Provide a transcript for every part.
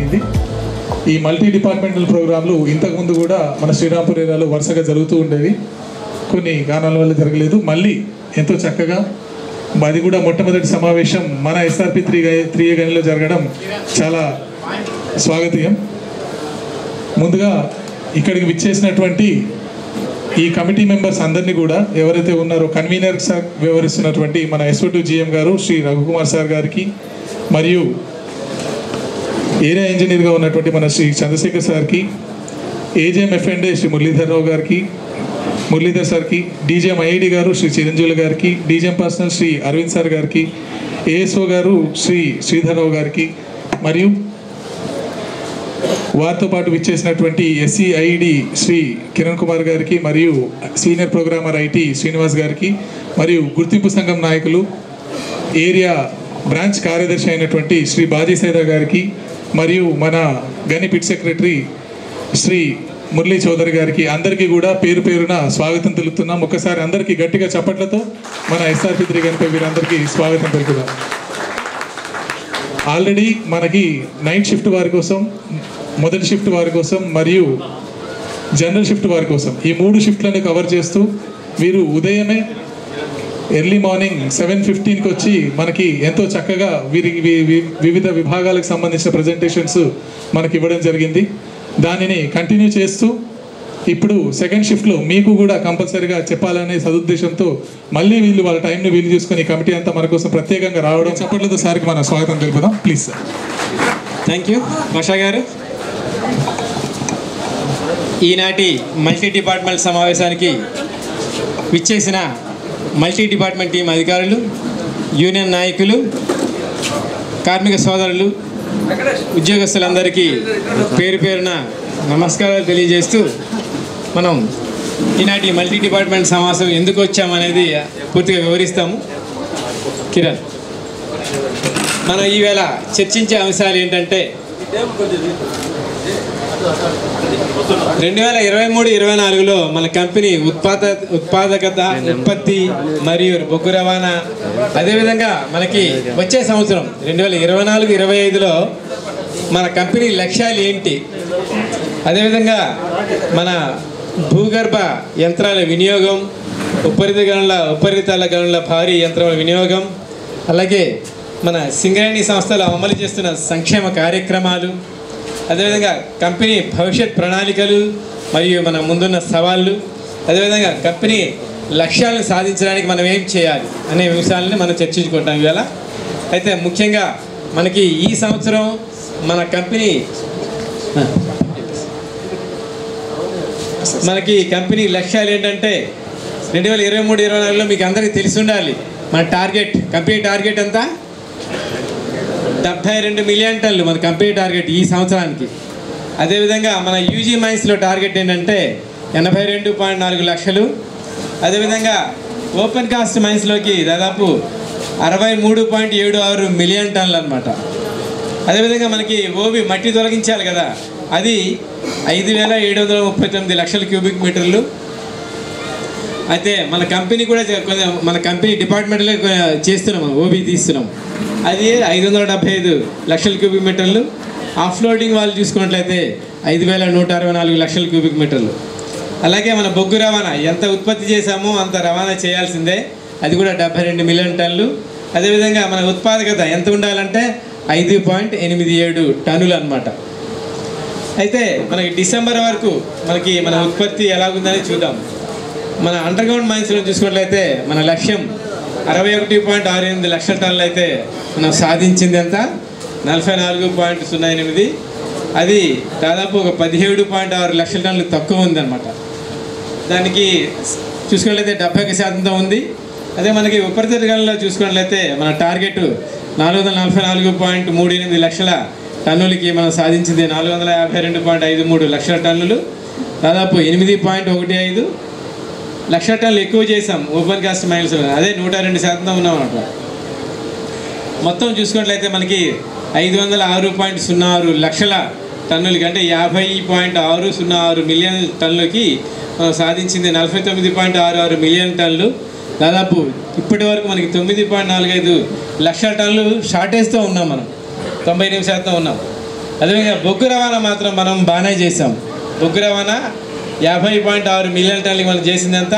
జరిగింది. ఈ multi departmental ప్రోగ్రాంలు ఇంతకుముందు కూడా మన శ్రీరాంపూర్ ఏరియాలో వరుసగా జరుగుతూ ఉండేవి. కొన్ని కారణాల వల్ల జరగలేదు. మళ్ళీ ఎంతో చక్కగా అది కూడా మొట్టమొదటి సమావేశం మన ఎస్ఆర్పి 3A గనిలో జరగడం చాలా స్వాగతీయం. ముందుగా ఇక్కడికి విచ్చేసినటువంటి ఈ కమిటీ మెంబర్స్ అందరినీ కూడా ఎవరైతే ఉన్నారో కన్వీనర్ వ్యవహరిస్తున్నటువంటి మన SO2 GM గారు శ్రీ రఘుకుమార్ సార్ గారికి, మరియు ఏరియా ఇంజనీర్గా ఉన్నటువంటి మన శ్రీ చంద్రశేఖర్ సార్కి, AGM F&A శ్రీ మురళీధర్ సార్కి, DGM IID గారు శ్రీ చిరంజీవులు గారికి, DGM personal Shri Aravind sir గారికి, ASO గారు శ్రీ శ్రీధర్రావు గారికి, మరియు వారితో పాటు విచ్చేసినటువంటి SCID శ్రీ కిరణ్ కుమార్ గారికి, మరియు సీనియర్ ప్రోగ్రామర్ IT శ్రీనివాస్ గారికి, మరియు గుర్తింపు సంఘం నాయకులు ఏరియా బ్రాంచ్ కార్యదర్శి అయినటువంటి శ్రీ బాజీ సైదా గారికి, మరియు మన గని పిట్ సెక్రటరీ శ్రీ మురళీ చౌదరి గారికి, అందరికీ కూడా పేరు పేరున స్వాగతం తెలుపుతున్నాం. ఒక్కసారి అందరికీ గట్టిగా చప్పట్లతో మన SRP 3 గనిపై వీరందరికీ స్వాగతం తెలుపుదాం. ఆల్రెడీ మనకి నైట్ షిఫ్ట్ వారి కోసం, మొదటి షిఫ్ట్ వారి కోసం, మరియు జనరల్ షిఫ్ట్ వారి కోసం ఈ 3 షిఫ్ట్లను కవర్ చేస్తూ వీరు ఉదయమే ఎర్లీ మార్నింగ్ 7:15కి వచ్చి మనకి ఎంతో చక్కగా వివిధ విభాగాలకు సంబంధించిన ప్రజెంటేషన్స్ మనకి ఇవ్వడం జరిగింది. దానిని కంటిన్యూ చేస్తూ ఇప్పుడు సెకండ్ షిఫ్ట్లో మీకు కూడా కంపల్సరీగా చెప్పాలనే సదుద్దేశంతో మళ్ళీ వీళ్ళు వాళ్ళ టైంని వీలు చేసుకొని కమిటీ అంతా మన కోసం ప్రత్యేకంగా రావడం. చప్పట్లతో సార్కి మనం స్వాగతం తెలుపుదాం. Please sir. Thank you Basha గారు. ఈనాటి మల్టీ డిపార్ట్మెంట్ సమావేశానికి విచ్చేసిన మల్టీ డిపార్ట్మెంట్ టీం అధికారులు, యూనియన్ నాయకులు, కార్మిక సోదరులు, ఉద్యోగస్తులందరికీ పేరు పేరున నమస్కారాలు తెలియజేస్తూ మనం ఈనాటి మల్టీ డిపార్ట్మెంట్ సమావేశం ఎందుకు వచ్చామనేది పూర్తిగా వివరిస్తాము. కిరణ్, మనం ఈవేళ చర్చించే అంశాలు ఏంటంటే 2023-24లో మన కంపెనీ ఉత్పాదకత, ఉత్పత్తి మరియు బొగ్గు రవాణా, అదేవిధంగా మనకి వచ్చే సంవత్సరం 2024-25లో మన కంపెనీ లక్ష్యాలు ఏంటి, అదేవిధంగా మన భూగర్భ యంత్రాల వినియోగం, ఉపరితల గనుల భారీ యంత్రాల వినియోగం, అలాగే మన సింగరేణి సంస్థలు అమలు చేస్తున్న సంక్షేమ కార్యక్రమాలు, అదేవిధంగా కంపెనీ భవిష్యత్ ప్రణాళికలు మరియు మన ముందున్న సవాళ్ళు, అదేవిధంగా కంపెనీ లక్ష్యాలను సాధించడానికి మనం ఏం చేయాలి అనే విషయాలని మనం చర్చించుకుంటాం ఇవాళ. అయితే ముఖ్యంగా మనకి ఈ సంవత్సరం మన కంపెనీ లక్ష్యాలు ఏంటంటే 2023-24లో మీకు అందరికీ తెలిసి ఉండాలి. మన కంపెనీ టార్గెట్ ఎంత? 72 మిలియన్ టన్నులు మన కంపెనీ టార్గెట్ ఈ సంవత్సరానికి. అదేవిధంగా మన యూజీ మైన్స్లో టార్గెట్ ఏంటంటే 82.4 లక్షలు. అదేవిధంగా ఓపెన్ కాస్ట్ మైన్స్లోకి దాదాపు 63.76 మిలియన్ టన్నులు అనమాట. అదేవిధంగా మనకి ఓబీ మట్టి తొలగించాలి కదా, అది 5,739 లక్షల క్యూబిక్ మీటర్లు. అయితే మన కంపెనీ కూడా మన కంపెనీ డిపార్ట్మెంట్లో చేస్తున్నాం, ఓబీ తీస్తున్నాం, అది 575 లక్షల క్యూబిక్ మీటర్లు. ఆఫ్లోడింగ్ వాళ్ళు చూసుకున్నట్లయితే 5,164 లక్షల క్యూబిక్ మీటర్లు. అలాగే మన బొగ్గు రవాణా ఎంత ఉత్పత్తి చేశామో అంత రవాణా చేయాల్సిందే, అది కూడా 72 మిలియన్ టన్నులు. అదేవిధంగా మన ఉత్పాదకత ఎంత ఉండాలంటే 5.87 టన్నులు అనమాట. అయితే మనకి డిసెంబర్ వరకు మన ఉత్పత్తి ఎలాగుందని చూద్దాం. మన అండర్గ్రౌండ్ మైన్స్లో చూసుకున్నట్లయితే మన లక్ష్యం 61.68 లక్షల టన్నులు అయితే మనం సాధించింది ఎంత? 44.08. అది దాదాపు ఒక 17.6 లక్షల టన్నులు తక్కువ ఉందన్నమాట. దానికి చూసుకున్నట్లయితే 71% ఉంది. అదే మనకి ఉపరితల గనుల్లో చూసుకున్నట్లయితే మన టార్గెట్ 444.38 లక్షల టన్నులకి మనం సాధించింది 452.53 లక్షల టన్నులు, దాదాపు 8.15 లక్షల టన్నులు ఎక్కువ చేసాం ఓపెన్ కాస్ట్ మైన్స్. అదే 102% ఉన్నాం అన్నమాట. మొత్తం చూసుకున్నట్లయితే మనకి 506.06 లక్షల టన్నులకి అంటే 50.606 మిలియన్ టన్నులకి మనం సాధించింది 49.66 మిలియన్ టన్నులు. దాదాపు ఇప్పటి వరకు మనకి 9.45 లక్షల టన్నులు షార్టేజ్తో ఉన్నాం, మనం 98% ఉన్నాం. అదేవిధంగా బొగ్గు రవాణా మాత్రం మనం బాగానే చేసాం. బొగ్గు రవాణా 50.6 మిలియన్ టన్నులకి మనం చేసిందంత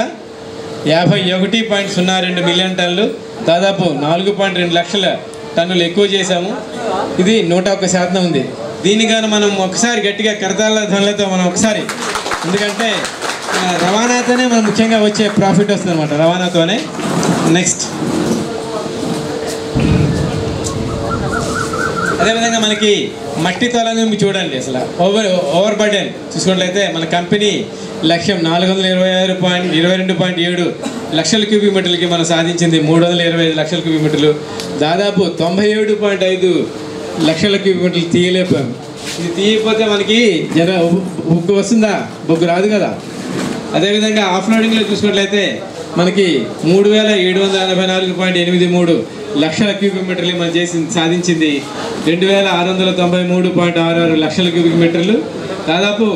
51.02 మిలియన్ టన్నులు, దాదాపు 4.2 లక్షల టన్నులు ఎక్కువ చేశాము. ఇది 101% ఉంది. దీన్ని కానీ మనం ఒకసారి గట్టిగా కరతాళ ధ్వనులతో మనం ఒకసారి, ఎందుకంటే రవాణాతోనే మనం ముఖ్యంగా వచ్చే ప్రాఫిట్ వస్తుంది అనమాట, రవాణాతోనే. నెక్స్ట్ అదేవిధంగా మనకి మట్టి తొలగింపు చూడండి. అసలు ఓవర్ బర్డెన్ చూసుకున్నట్లయితే మన కంపెనీ లక్ష్యం 422.7 లక్షల క్యూబిక్ మీటర్లకి మనం సాధించింది 325 లక్షల క్యూబిక్ మీటర్లు, దాదాపు 97.5 లక్షల క్యూబిక్ మీటర్లు తీయలేకపోయాం. ఇది తీయకపోతే మనకి బొగ్గు వస్తుందా? బొగ్గు రాదు కదా. అదేవిధంగా ఆఫ్లోడింగ్లో చూసుకున్నట్లయితే మనకి 3784.83 లక్షల క్యూబిక్ మీటర్లు మనం సాధించింది 2693.66 లక్షల క్యూబిక్ మీటర్లు, దాదాపు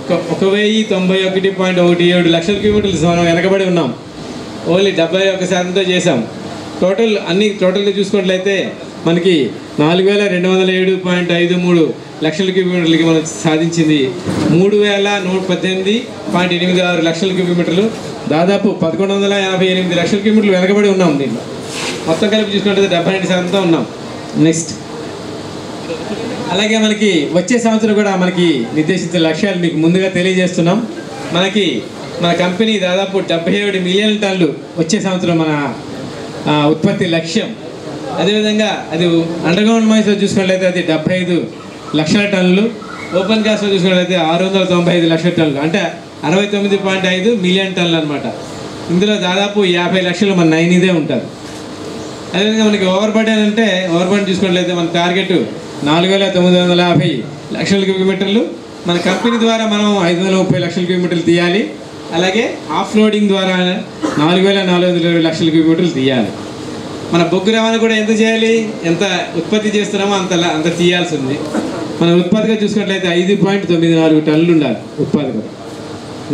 1091.17 లక్షల క్యూబిక్ మీటర్లు మనం వెనకబడి ఉన్నాం. ఓన్లీ 71%తో చేసాం. టోటల్గా చూసుకున్నట్లయితే మనకి 4207.53 లక్షల క్యూబిక్ మీటర్లకి మనం సాధించింది 3118.86 లక్షల క్యూబిక్ మీటర్లు, దాదాపు 1188 లక్షల క్యూబిక్ మీటర్లు వెనకబడి ఉన్నాం. దీంట్లో మొత్తం కలిపి చూసుకున్నట్లయితే 72%తో ఉన్నాం. నెక్స్ట్ అలాగే మనకి వచ్చే సంవత్సరం కూడా మనకి నిర్దేశించిన లక్ష్యాలు మీకు ముందుగా తెలియజేస్తున్నాం. మన కంపెనీ దాదాపు 77 మిలియన్ టన్నులు వచ్చే సంవత్సరం మన ఉత్పత్తి లక్ష్యం. అదేవిధంగా అది అండర్గ్రౌండ్ మైన్స్లో చూసుకున్నట్లయితే అది 75 లక్షల టన్నులు, ఓపెన్ కాస్ట్లో చూసుకున్నట్లయితే 695 లక్షల టన్నులు, అంటే 69.5 మిలియన్ టన్నులు అనమాట. ఇందులో దాదాపు 50 లక్షలు మన నైనిదే ఉంటారు. అదేవిధంగా మనకి ఓవర్ బర్డెన్ చూసుకున్నట్లయితే మన టార్గెట్ 4950 లక్షల క్యూబిక్ మీటర్లు. మన కంపెనీ ద్వారా మనం 530 లక్షల క్యూబిక్ మీటర్లు తీయాలి. అలాగే ఆఫ్ లోడింగ్ ద్వారా 4420 లక్షల క్యూబిక్ మీటర్లు తీయాలి. మన బొగ్గు రవాణా కూడా ఎంత చేయాలి? ఎంత ఉత్పత్తి చేస్తున్నామో అంత తీయాల్సి ఉంది. మన ఉత్పాదక చూసుకున్నట్లయితే 5.94 టన్నులు ఉండాలి ఉత్పాదక.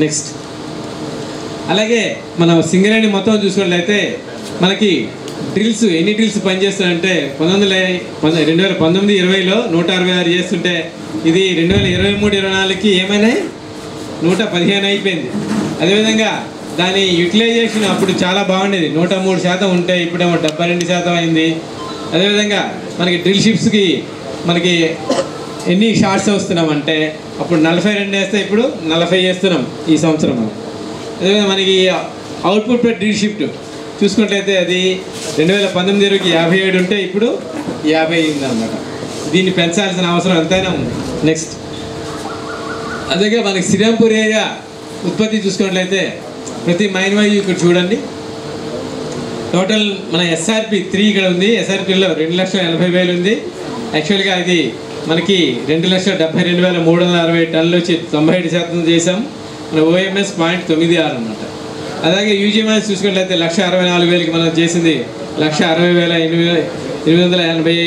నెక్స్ట్ అలాగే మనం సింగరేణి మొత్తం చూసుకున్నట్లయితే మనకి డ్రిల్స్ ఎన్ని డ్రిల్స్ పనిచేస్తాయంటే 2019-20లో 166 చేస్తుంటే ఇది 2023-24కి ఏమైనా 115 అయిపోయింది. అదేవిధంగా దాని యూటిలైజేషన్ అప్పుడు చాలా బాగుండేది, 103% ఉంటే ఇప్పుడేమో 72% అయింది. అదేవిధంగా మనకి డ్రిల్ షిప్స్కి మనకి ఎన్ని షార్ట్స్ వస్తున్నామంటే అప్పుడు 42 వేస్తే ఇప్పుడు 40 చేస్తున్నాం ఈ సంవత్సరం. అదేవిధంగా మనకి అవుట్పుట్ పర్ డ్రిల్ షిఫ్ట్ చూసుకున్నట్లయితే అది 2019-20కి 57 ఉంటే ఇప్పుడు 50 అయింది అన్నమాట. దీన్ని పెంచాల్సిన అవసరం ఎంతైనా ఉంది. నెక్స్ట్ అదే మనకి శ్రీరాంపూర్ ఏరియా ఉత్పత్తి చూసుకున్నట్లయితే ప్రతి మైన్ వైజ్ ఇక్కడ చూడండి. టోటల్ మన SRP 3 ఇక్కడ ఉంది. SRPలో 2,80,000 ఉంది. యాక్చువల్గా అది మనకి 2,72,360 టన్నులు వచ్చి 97% చేసాం. మన OMS 0.96 అన్నమాట. అలాగే యూజీఎంఎస్ చూసుకున్నట్లయితే 1,64,000కి మనం చేసింది 1,60,880 16,40,000కి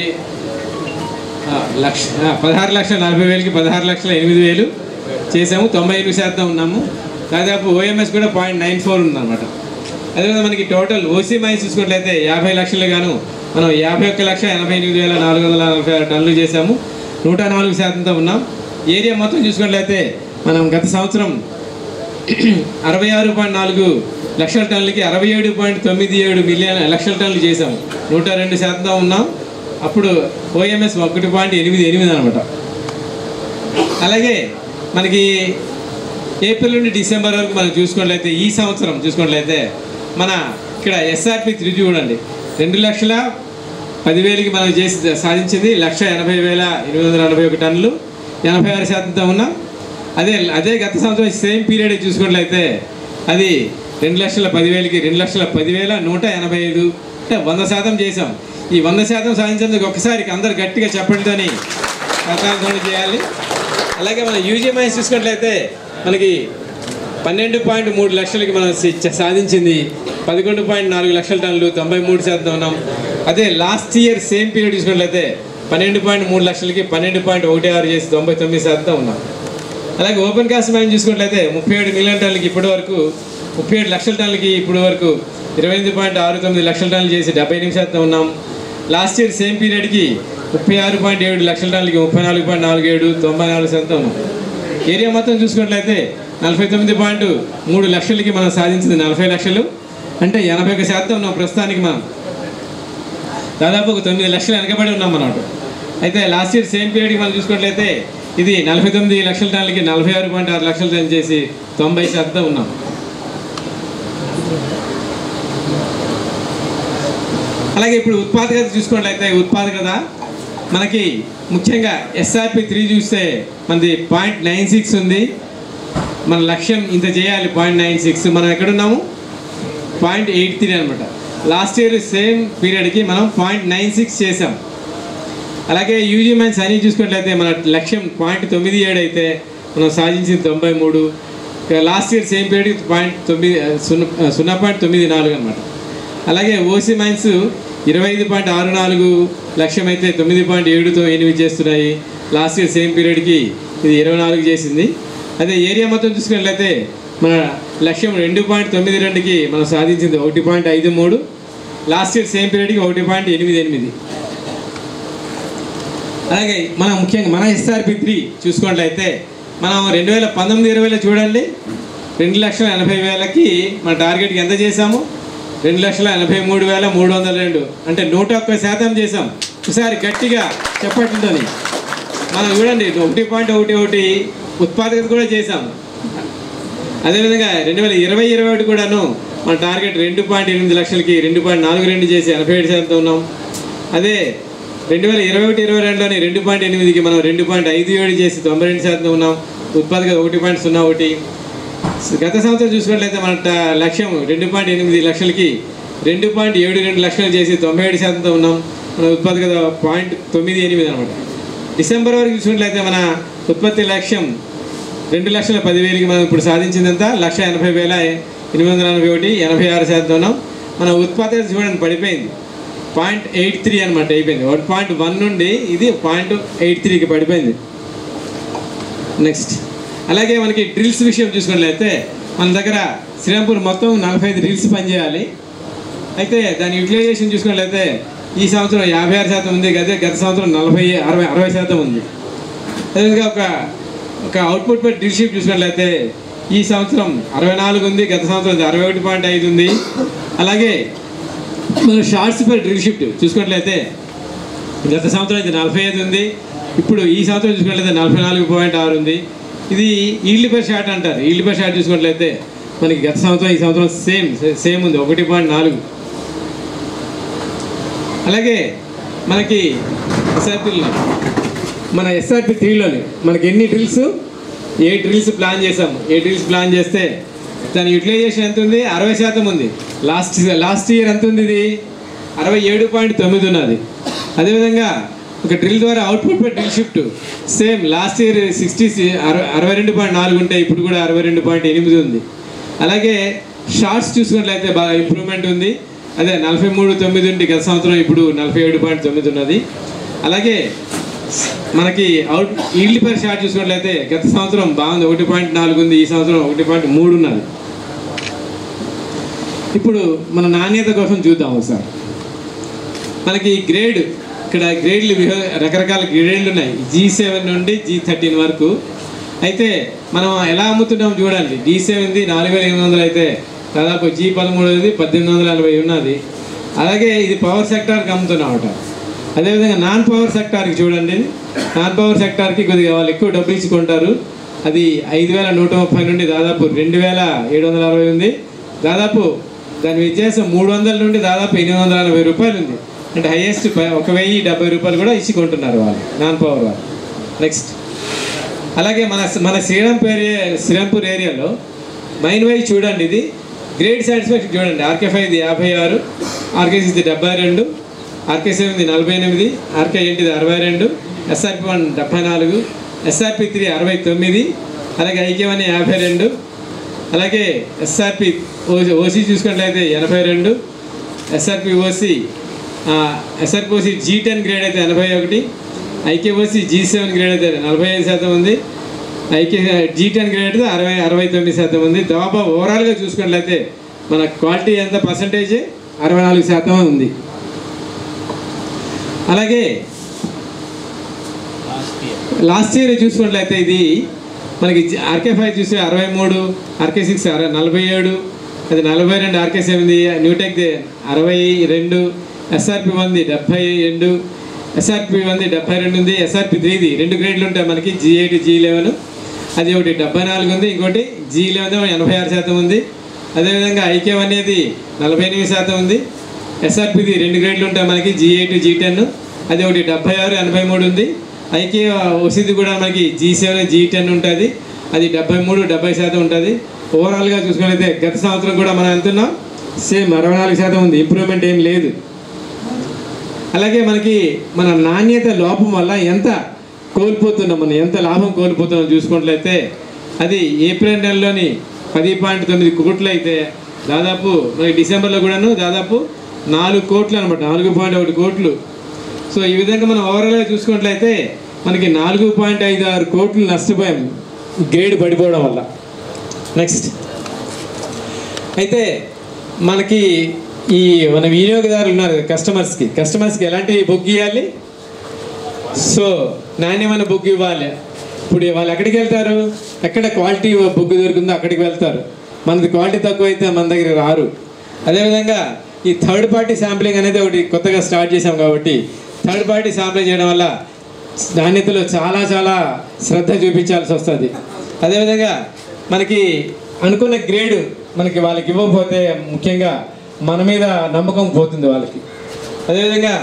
16,08,000 చేసాము. 98% ఉన్నాము. దాదాపు OMS కూడా 0.94 ఉందన్నమాట. అదేవిధంగా మనకి టోటల్ OC మైన్స్ చూసుకున్నట్లయితే 50 లక్షలు గాను మనం 51,88,446 టన్నులు చేసాము. 104%తో ఉన్నాం. ఏరియా మొత్తం చూసుకున్నట్లయితే మనం గత సంవత్సరం 66.4 లక్షల టన్నులకి 67.97 లక్షల టన్నులు చేసాము. 102%తో ఉన్నాం. అప్పుడు OMS 1.88 అనమాట. అలాగే మనకి ఏప్రిల్ నుండి డిసెంబర్ వరకు మనం చూసుకున్నట్లయితే ఈ సంవత్సరం చూసుకున్నట్లయితే మన ఇక్కడ SRP 3 చూడండి, 2,10,000కి మనం సాధించింది 1,80,841 టన్నులు, 86%తో ఉన్నాం. అదే గత సంవత్సరం సేమ్ పీరియడ్ చూసుకున్నట్లయితే అది 2,10,000కి 2,10,185, అంటే 100% చేసాం. ఈ 100% సాధించేందుకు ఒకసారి అందరు గట్టిగా చెప్పండితోని ప్రతాపం చేయాలి. అలాగే మన యూజీఎంఐస్ చూసుకున్నట్లయితే మనకి 12.3 లక్షలకి మనం సాధించింది 11.4 లక్షల టన్నులు, 93% ఉన్నాం. అదే లాస్ట్ ఇయర్ సేమ్ పీరియడ్ చూసుకున్నట్లయితే 12.3 లక్షలకి 12.16 చేసి 99% ఉన్నాం. అలాగే ఓపెన్ కాస్ట్ మైన్ చూసుకున్నట్లయితే 37 మిలియన్ టన్నులకి ఇప్పటి వరకు 37 లక్షల టన్నులకి ఇప్పటి వరకు 28.69 లక్షల టన్నులు చేసి 78% ఉన్నాం. లాస్ట్ ఇయర్ సేమ్ పీరియడ్కి 36.7 లక్షల టన్నులకి 34.47 94% ఉన్నాం. ఏరియా మొత్తం చూసుకున్నట్లయితే 49.3 లక్షలకి మనం సాధించింది 40 లక్షలు, అంటే 81% ఉన్నాం ప్రస్తుతానికి. మనం దాదాపు ఒక 9 లక్షలు వెనకబడి ఉన్నాం అన్నమాట. అయితే లాస్ట్ ఇయర్ సేమ్ పీరియడ్కి మనం చూసుకున్నట్లయితే ఇది 49 లక్షల టన్నులకి 46.6 లక్షల టన్ను చేసి 90% ఉన్నాం. అలాగే ఇప్పుడు ఉత్పాదకత చూసుకున్నట్లయితే ఉత్పాదకత మనకి ముఖ్యంగా SRP 3 చూస్తే మనది 0.96 ఉంది. మన లక్ష్యం ఇంత చేయాలి 0.96, మనం ఎక్కడున్నాము 0.83 అనమాట. లాస్ట్ ఇయర్ సేమ్ పీరియడ్కి మనం 0.96 చేసాం. అలాగే యూజీ మైన్స్ అన్నీ చూసుకున్నట్లయితే మన లక్ష్యం 0.97 అయితే మనం సాధించింది 93. లాస్ట్ ఇయర్ సేమ్ పీరియడ్కి 0.94 అనమాట. అలాగే ఓసీ మైన్స్ 25.64 లక్ష్యం అయితే 9.78 చేస్తున్నాయి. లాస్ట్ ఇయర్ సేమ్ పీరియడ్కి ఇది 24 చేసింది. అదే ఏరియా మొత్తం చూసుకున్నట్లయితే మన లక్ష్యం 2.92కి మనం సాధించింది 1.53. లాస్ట్ ఇయర్ సేమ్ పీరియడ్కి 1.88. అలాగే మనం ముఖ్యంగా మన SRP 3 చూసుకున్నట్లయితే మనం 2019-20 చూడండి, 2,80,000కి మన టార్గెట్కి ఎంత చేసాము, 2,83,302, అంటే 101% చేసాం. ఒకసారి గట్టిగా చెప్పట్లతో మనం చూడండి 1.11 ఉత్పాదకత కూడా చేసాం. అదేవిధంగా 2020-21 కూడాను మన టార్గెట్ 2.8 లక్షలకి 2.42 చేసి 87% ఉన్నాం. అదే 2021-22లోని 2.8కి మనం 2.57 చేసి 92% ఉన్నాం. ఉత్పాదకత 1.01. గత సంవత్సరం చూసుకున్నట్లయితే మన లక్ష్యం 2.8 లక్షలకి 2.72 లక్షలు చేసి 97% ఉన్నాం. మన ఉత్పాదకత 0.98 అనమాట. డిసెంబర్ వరకు చూసుకున్నట్లయితే మన ఉత్పత్తి లక్ష్యం 2,10,000కి మనం ఇప్పుడు సాధించిందంతా 1,80,841, 86% ఉన్నాం. మన ఉత్పాదకత చూడండి పడిపోయింది 0.83 అనమాట, అయిపోయింది. 1.1 నుండి ఇది 0.83కి పడిపోయింది. నెక్స్ట్ అలాగే మనకి డ్రిల్స్ విషయం చూసుకున్నట్లయితే మన దగ్గర శ్రీరాంపూర్ మొత్తం 45 డ్రిల్స్ పనిచేయాలి. అయితే దాని యూటిలైజేషన్ చూసుకున్నట్లయితే ఈ సంవత్సరం 56% ఉంది, గత సంవత్సరం 60% ఉంది. అదేవిధంగా ఒక అవుట్పుట్ పర్ డ్రిల్ షిప్ చూసుకున్నట్లయితే ఈ సంవత్సరం 64 ఉంది, గత సంవత్సరం 61.5 ఉంది. అలాగే మన షార్ట్స్ పర్ డ్రిల్ షిఫ్ట్ చూసుకున్నట్లయితే గత సంవత్సరం అయితే 45 ఉంది, ఇప్పుడు ఈ సంవత్సరం చూసుకున్నట్లయితే 44.6 ఉంది. ఇది ఈల్డ్ పర్ షాట్ అంటారు. ఈల్డ్ పర్ షాట్ చూసుకున్నట్లయితే మనకి గత సంవత్సరం ఈ సంవత్సరం సేమ్ ఉంది 1.4. అలాగే మనకి మన SRP 3లోని మనకి ఎన్ని డ్రిల్స్ 8 డ్రిల్స్ ప్లాన్ చేసాము. 8 డ్రిల్స్ ప్లాన్ చేస్తే దాని యూటిలైజేషన్ ఎంత ఉంది, 60% ఉంది. లాస్ట్ ఇయర్ ఎంత ఉంది, ఇది 67.9 ఉన్నది. అదేవిధంగా ఒక డ్రిల్ ద్వారా output per drill shift same last year 62.4 ఉంటే ఇప్పుడు కూడా 62.8 ఉంది. అలాగే షార్ట్స్ చూసుకున్నట్లయితే బాగా ఇంప్రూవ్మెంట్ ఉంది. అదే 43.9 ఉండి గత సంవత్సరం ఇప్పుడు 47.9 ఉన్నది. అలాగే మనకి ఈల్డ్ పర్ షాట్ చూసుకున్నట్లయితే గత సంవత్సరం బాగుంది 1.4 ఉంది, ఈ సంవత్సరం 1.3 ఉన్నది. ఇప్పుడు మన నాణ్యత కోసం చూద్దాం ఒకసారి. మనకి గ్రేడ్ ఇక్కడ గ్రేడ్లు రకరకాల గ్రేడ్లు ఉన్నాయి, G7 నుండి G13 వరకు. అయితే మనం ఎలా అమ్ముతున్నాం చూడండి. D7ది 4,800 అయితే దాదాపు G13ది 1,840 ఉన్నది. అలాగే ఇది పవర్ సెక్టార్కి అమ్ముతున్నామట. అదేవిధంగా నాన్ పవర్ సెక్టార్కి చూడండి. నాన్ పవర్ సెక్టార్కి కొద్దిగా వాళ్ళు ఎక్కువ డబ్బులు ఇచ్చి కొంటారు. అది 5,130 నుండి దాదాపు 2,760 ఉంది. దాదాపు దాని వ్యత్యాసం 300 నుండి దాదాపు 840 రూపాయలు ఉంది. అంటే హైయెస్ట్ 1,070 రూపాయలు కూడా ఇచ్చి కొంటున్నారు వాళ్ళు నాన్ పవర్ వాళ్ళు. నెక్స్ట్ అలాగే మన శ్రీరాంపూర్ ఏరియాలో మైన్ వైజ్ చూడండి. ఇది గ్రేడ్ సాటిస్ఫాక్షన్ చూడండి. RK5 ఇది 56, RK6 ఇది 72, RK7 ఇది 48, RK8 ఇది 62, SRP1 74, SRP3 69, అలాగే IK1 52, అలాగే OC చూసుకున్నట్లయితే 82, SRPOC G10 గ్రేడ్ అయితే 81, IKOC G7 గ్రేడ్ అయితే 45% ఉంది, G10 గ్రేడ్ అయితే 69% ఉంది. దాదాపు ఓవరాల్గా చూసుకున్నట్లయితే మన క్వాలిటీ ఎంత పర్సంటేజ్ 64% ఉంది. అలాగే లాస్ట్ ఇయర్ చూసుకున్నట్లయితే ఇది మనకి RK5 చూస్తే 63, RK6 47, అది 42, RK7 న్యూటెక్ 62, SRP1 72, SRP1 72 ఉంది, SRP3 2 గ్రేడ్లు ఉంటాయి మనకి, G8 G11, అది ఒకటి 74 ఉంది, ఇంకోటి G11 86% ఉంది. అదేవిధంగా IK1 అనేది 48% ఉంది. SRP3 2 గ్రేడ్లు ఉంటాయి మనకి, G8 G10, అది ఒకటి 76 83 ఉంది. IK వసతి కూడా మనకి G7 G10 ఉంటుంది, అది 73-70% ఉంటుంది. ఓవరాల్గా చూసుకున్నట్లయితే గత సంవత్సరం కూడా మనం ఎంతున్నాం సేమ్ 64% ఉంది, ఇంప్రూవ్మెంట్ ఏం లేదు. అలాగే మనకి మన నాణ్యత లోపం వల్ల ఎంత కోల్పోతున్నాం, మనం ఎంత లాభం కోల్పోతున్నాం చూసుకున్నట్లయితే అది ఏప్రిల్ నెలలోని 10.9 కోట్లు అయితే దాదాపు మనకి డిసెంబర్లో కూడాను దాదాపు 4 కోట్లు అనమాట, 4.1 కోట్లు. సో ఈ విధంగా మనం ఓవరాల్గా చూసుకున్నట్లయితే మనకి 4.56 కోట్లు నష్టపోయాం గ్రేడ్ పడిపోవడం వల్ల. నెక్స్ట్ అయితే మనకి ఈ మన వినియోగదారులు ఉన్నారు కస్టమర్స్కి ఎలాంటి బుక్ ఇవ్వాలి, సో నాణ్యమైన బుక్ ఇవ్వాలి. ఇప్పుడు వాళ్ళు ఎక్కడికి వెళ్తారు, ఎక్కడ క్వాలిటీ బుక్ దొరుకుతుందో అక్కడికి వెళ్తారు. మనది క్వాలిటీ తక్కువ అయితే మన దగ్గర రారు. అదేవిధంగా ఈ థర్డ్ పార్టీ శాంప్లింగ్ అనేది ఒకటి కొత్తగా స్టార్ట్ చేసాం కాబట్టి థర్డ్ పార్టీ శాంప్లింగ్ చేయడం వల్ల నాణ్యతలో చాలా చాలా శ్రద్ధ చూపించాల్సి వస్తుంది. అదేవిధంగా మనకి అనుకున్న గ్రేడ్ మనకి వాళ్ళకి ఇవ్వకపోతే ముఖ్యంగా మన మీద నమ్మకం పోతుంది వాళ్ళకి. అదేవిధంగా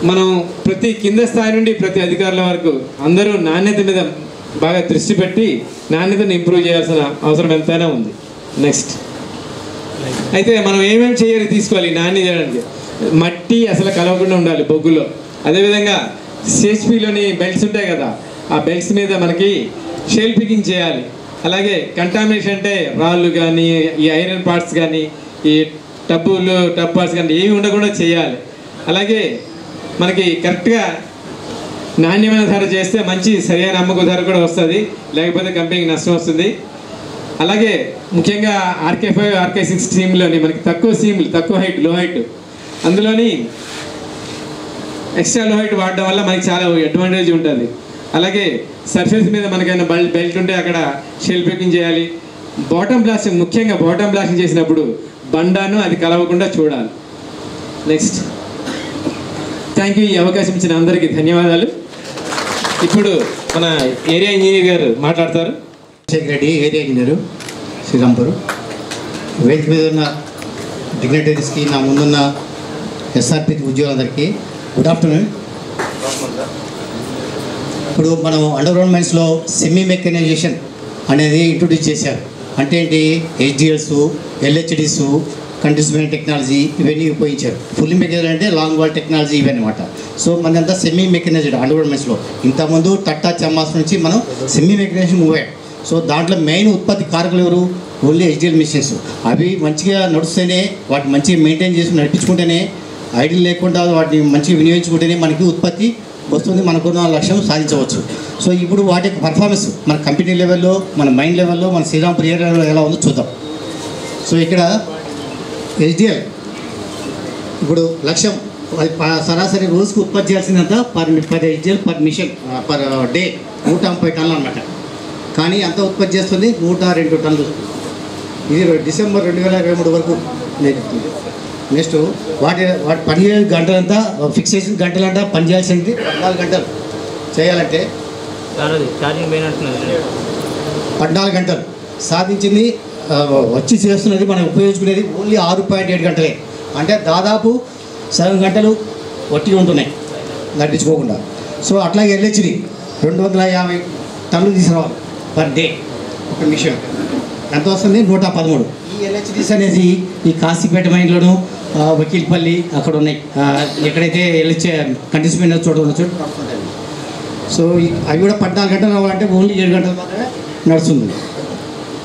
మనం ప్రతి కింద స్థాయి నుండి ప్రతి అధికారుల వరకు అందరూ నాణ్యత మీద బాగా దృష్టి పెట్టి నాణ్యతను ఇంప్రూవ్ చేయాల్సిన అవసరం ఎంతైనా ఉంది. నెక్స్ట్ అయితే మనం ఏమేమి చేయాలి తీసుకోవాలి నాణ్యత చేయడానికి, మట్టి అసలు కలవకుండా ఉండాలి బొగ్గులో. అదేవిధంగా CHPలోని బెల్ట్స్ ఉంటాయి కదా, ఆ బెల్ట్స్ మీద మనకి షెల్ పికింగ్ చేయాలి. అలాగే కంటామినేషన్ అంటే రాళ్ళు కానీ ఈ ఐరన్ పార్ట్స్ కానీ ఈ టబ్ పార్ట్స్ కానీ ఏమి ఉండకుండా చేయాలి. అలాగే మనకి కరెక్ట్గా నాణ్యమైన ధర చేస్తే మంచి సరైన అమ్మక ధర కూడా వస్తుంది, లేకపోతే కంపెనీకి నష్టం వస్తుంది. అలాగే ముఖ్యంగా RK5 RK6 సీమ్లోని మనకి తక్కువ హైట్ లో హైట్, అందులోని ఎక్స్ట్రా లో హైట్ వాడడం వల్ల మనకి చాలా అడ్వాంటేజ్ ఉంటుంది. అలాగే సర్ఫేస్ మీద మనకైనా బెల్ట్ ఉంటే అక్కడ షెల్ పికింగ్ చేయాలి. ముఖ్యంగా బాటమ్ బ్లాస్టింగ్ చేసినప్పుడు బండాను అది కలవకుండా చూడాలి. Next thank you. ఈ అవకాశం ఇచ్చిన అందరికీ ధన్యవాదాలు. ఇప్పుడు మన ఏరియా ఇంజనీర్ గారు మాట్లాడతారు. Shekhar Reddy, area engineer, Srirampur. వేదిక మీద ఉన్న డిగ్నిటరీస్కి, నా ముందున్న SRP ఉద్యోగులందరికీ గుడ్ ఆఫ్టర్నూన్. ఇప్పుడు మనం అండర్ గ్రౌండ్ మైన్స్లో సెమీ మెకనైజేషన్ అనేది ఇంట్రొడ్యూస్ చేశారు. అంటే ఏంటి, HDLs, LHDs, కంటిన్యూస్ టెక్నాలజీ ఇవన్నీ ఉపయోగించారు. ఫుల్లీ మెకనైజ్డ్ అంటే లాంగ్ వాల్ టెక్నాలజీ ఇవన్నమాట. సో మనదంతా సెమీ మెకనైజ్డ్ అండర్ గ్రౌండ్ మైన్స్లో. ఇంతకుముందు టట్టా చమ్మాస్ నుంచి మనం సెమీ మెకనైజేషన్ మూవ్ అయ్యాం. సో దాంట్లో మెయిన్ ఉత్పత్తి కారకులు ఎవరు, ఓన్లీ HDL మిషన్స్. అవి మంచిగా నడుస్తేనే, వాటిని మంచిగా మెయింటైన్ చేసి నడిపించుకుంటేనే, ఐడిల్ లేకుండా వాటిని మంచిగా వినియోగించుకుంటేనే మనకి ఉత్పత్తి వస్తుంది, మనకున్న లక్ష్యం సాధించవచ్చు. సో ఇప్పుడు వాటి యొక్క పర్ఫార్మెన్స్ మన కంపెనీ లెవెల్లో, మన మైండ్ లెవెల్లో, మన శ్రీరాంపూర్ ఏరియా లెవెల్లో ఎలా ఉందో చూద్దాం. సో ఇక్కడ HDL ఇప్పుడు లక్ష్యం సరాసరి రోజుకు ఉత్పత్తి చేయాల్సిందంతా 10 HDL per machine per day 130 టన్నులు అనమాట. కానీ అంత ఉత్పత్తి చేస్తుంది 102 టన్నులు. ఇది డిసెంబర్ 2023 వరకు నేర్పుతుంది. నెక్స్ట్ వాటి పని గంటలంతా ఫిక్స్ చేసిన గంటలంతా పని చేయాల్సింది 14 గంటలు చేయాలంటే 14 గంటలు సాధించింది. వచ్చి చేస్తున్నది మనం ఉపయోగించుకునేది ఓన్లీ 6.7 గంటలే. అంటే దాదాపు సగం గంటలు వట్టి ఉంటున్నాయి నడిపించుకోకుండా. సో అట్లాగే LHD 250 టన్నులు తీసుకురావాలి పర్ డే ఒక మిషన్. ఎంత వస్తుంది, 113. ఈ LHDs అనేది ఈ కాశీపేట మైన్లోను, వకీల్పల్లి అక్కడ ఉన్నాయి. ఎక్కడైతే కంటిన్యూస్ చోట ఉన్న చోట నడుస్తుంటాయి. సో అవి కూడా 14 గంటలు రావాలంటే ఓన్లీ 7 గంటలు మాత్రమే నడుస్తుంది.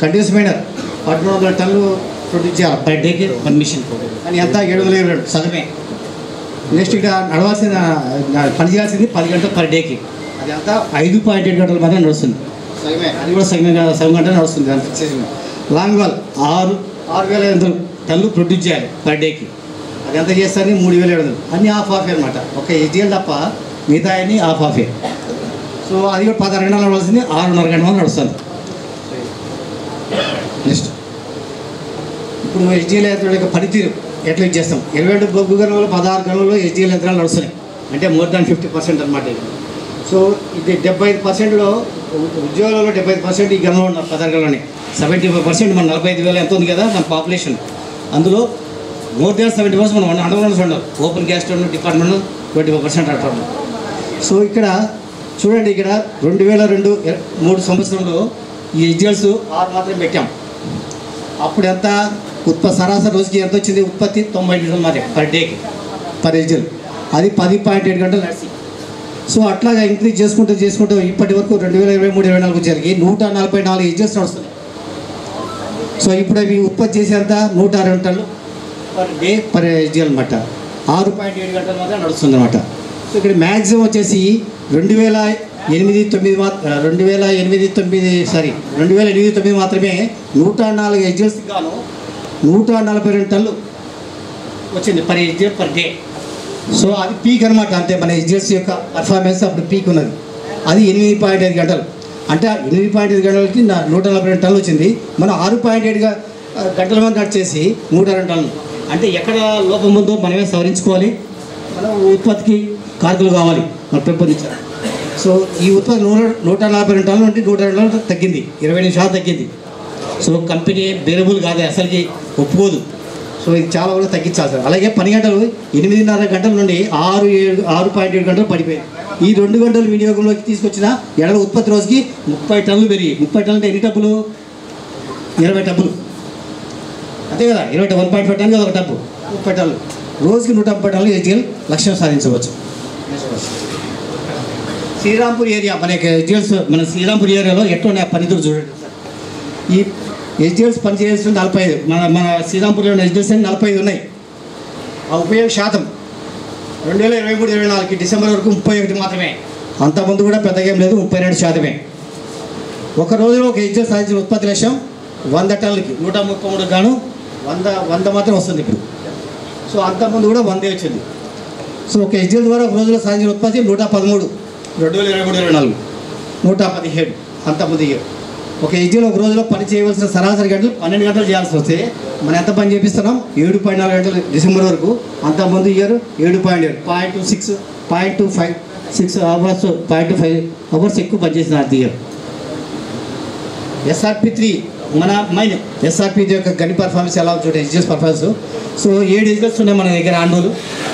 కంటిన్యూస్ మైనర్ 1300 టన్నులు ప్రొడ్యూస్ చేయాలి పర్ డేకి వన్ మిషన్. కానీ ఎంత 722 సగమే. నెక్స్ట్ ఇక్కడ నడవాల్సిన పని చేయాల్సింది 10 గంటలు పర్ డేకి. అది అంతా 5.7 గంటలు మాత్రం నడుస్తుంది. సగమే, అది కూడా సగం గంటలు నడుస్తుంది. దాని ఫిక్స్ లాంగ్ వాల్ 6,500 టన్నులు ప్రొడ్యూస్ చేయాలి పర్ డేకి. అది అది ఎంత చేస్తారని 3700 అన్నీ ఆఫ్ అనమాట. ఒక హెచ్డిఎల్ తప్ప మిగతా అన్నీ ఆఫ్. సో అది కూడా 16 గంటలు నడవాల్సింది 6.5 గంటల నడుస్తుంది. నెక్స్ట్ ఇప్పుడు హెచ్డిఎల్ యంత్రాల యొక్క పనితీరు ఎట్లా ఇచ్చేస్తాం. 22 బొగ్గు గనులు 16 గనులలో హెచ్డిఎల్ యంత్రాలు నడుస్తున్నాయి, అంటే మోర్ దాన్ 50% అనమాట. సో ఇది 75%లో ఉద్యోగాలలో 75% ఈ గనులు ఉన్నారు. 16 గనులని 75% మన 45,000 ఎంత ఉంది కదా మన పాపులేషన్, అందులో మోర్ దాన్ 70% మనం అండర్గ్రౌండ్స్ ఉండవు. ఓపెన్ క్యాస్ట్ డిపార్ట్మెంట్ 25% అంటారు. సో ఇక్కడ చూడండి, ఇక్కడ 2002-3 సంవత్సరంలో ఈ హెచ్డిఎల్స్ 6 మాత్రం పెట్టాం. అప్పుడు ఎంత సరాసరి రోజుకి ఎంత వచ్చింది ఉత్పత్తి 90 లీటర్లు మాత్రం పర్ డేకి పర్ హెచ్డిఎల్, అది 10.7 గంటలు నడిచి. సో అట్లాగా ఇంక్రీజ్ చేసుకుంటూ ఇప్పటి వరకు 2023-24 వచ్చేసరికి 144 హెచ్డిఎల్స్ నడుస్తున్నాయి. సో ఇప్పుడు అవి ఉత్పత్తి చేసేంత 160 టన్నులు పర్ డే పర్ హెచ్డిఎల్ అనమాట. 6.7 గంటలు మాత్రం నడుస్తుంది అనమాట. సో ఇక్కడ మ్యాక్సిమం వచ్చేసి 2008-9 మాత్రమే 104 హెచ్డిఎల్స్ గాను 142 టన్నులు వచ్చింది per HDL per day. So అది పీక్ అనమాట. అంతే మన హెచ్డిఎల్స్ యొక్క పర్ఫార్మెన్స్ అప్పుడు పీక్ ఉన్నది. అది 8.5 గంటలు, అంటే 8.5 గంటలకి 142 టన్నులు వచ్చింది. మనం 6.7 గంటల మంది నడిచేసి 102 టన్నులు. అంటే ఎక్కడ లోపం ఉందో మనమే సవరించుకోవాలి, మనం ఉత్పత్తికి కారకులు కావాలి, మనం పెంపొందించాలి. సో ఈ ఉత్పత్తి 142 టన్నుల నుండి 102 టన్నులు తగ్గింది, 20% తగ్గింది. సో కంపెనీ బేరబుల్ కాదు, అసలుకి ఒప్పుకోదు. సో ఇది చాలా వరకు తగ్గించాలి సార్. అలాగే పని గంటలు 8.5 గంటల నుండి 6.7 గంటలు పడిపోయింది. ఈ 2 గంటలు వినియోగంలోకి తీసుకొచ్చిన ఎడల ఉత్పత్తి రోజుకి 30 టన్నులు పెరిగి, 30 టన్నులు అంటే ఎన్ని టబ్బులు? 20 టబ్బులు, అంతే కదా. 1.5 టన్నులు ఒక టబ్బు, 30 టన్నులు, రోజుకి 130 టన్నులు హెచ్డిఎల్ లక్ష్యం సాధించవచ్చు. శ్రీరాంపూర్ ఏరియా మన హెచ్డిఎల్స్, మన శ్రీరాంపూర్ ఏరియాలో ఎట్లా పనితీరు చూడండి సార్. ఈ హెచ్డిఎల్స్ పనిచేయాల్సిన 45, మన శ్రీరాంపూర్లో హెచ్డిఎల్స్ 45 ఉన్నాయి. ఆ ఉపయోగ శాతం 2023-24 డిసెంబర్ వరకు 31 మాత్రమే. అంతకుముందు కూడా పెద్దగా ఏం లేదు, 32%. ఒక రోజులో ఒక హెచ్డిఎల్ సాధించిన ఉత్పత్తి లక్ష్యం 100 టన్నులకి 133 గాను 100 మాత్రం వస్తుంది ఇప్పుడు. సో అంతకుముందు కూడా 100 వచ్చింది. సో ఒక హెచ్డిఎల్ ద్వారా ఒక రోజులో సాధించిన ఉత్పత్తి 113, 2023-24 117 అంతకుముందు ఇయర్. ఒక హెచ్డిఎల్ ఒక రోజులో పని చేయవలసిన సరాసరి గంటలు 12 గంటలు చేయాల్సి వస్తే మనం ఎంత పని చేపిస్తున్నాం? 7.4 గంటలు డిసెంబర్ వరకు. అంతకుముందు ఇయర్ 7.7, 0.26 అవర్స్, 0.5 అవర్స్ ఎక్కువ పనిచేసిన అది ఇయర్. SRP3 మన మైన్ SRP3 యొక్క గని పర్ఫార్మెన్స్ ఎలా చూడండి, హెచ్డిఎల్స్ పర్ఫార్మెన్స్. సో 7 హెచ్డిఎల్స్ ఉన్నాయి మన దగ్గర, ఆండోలు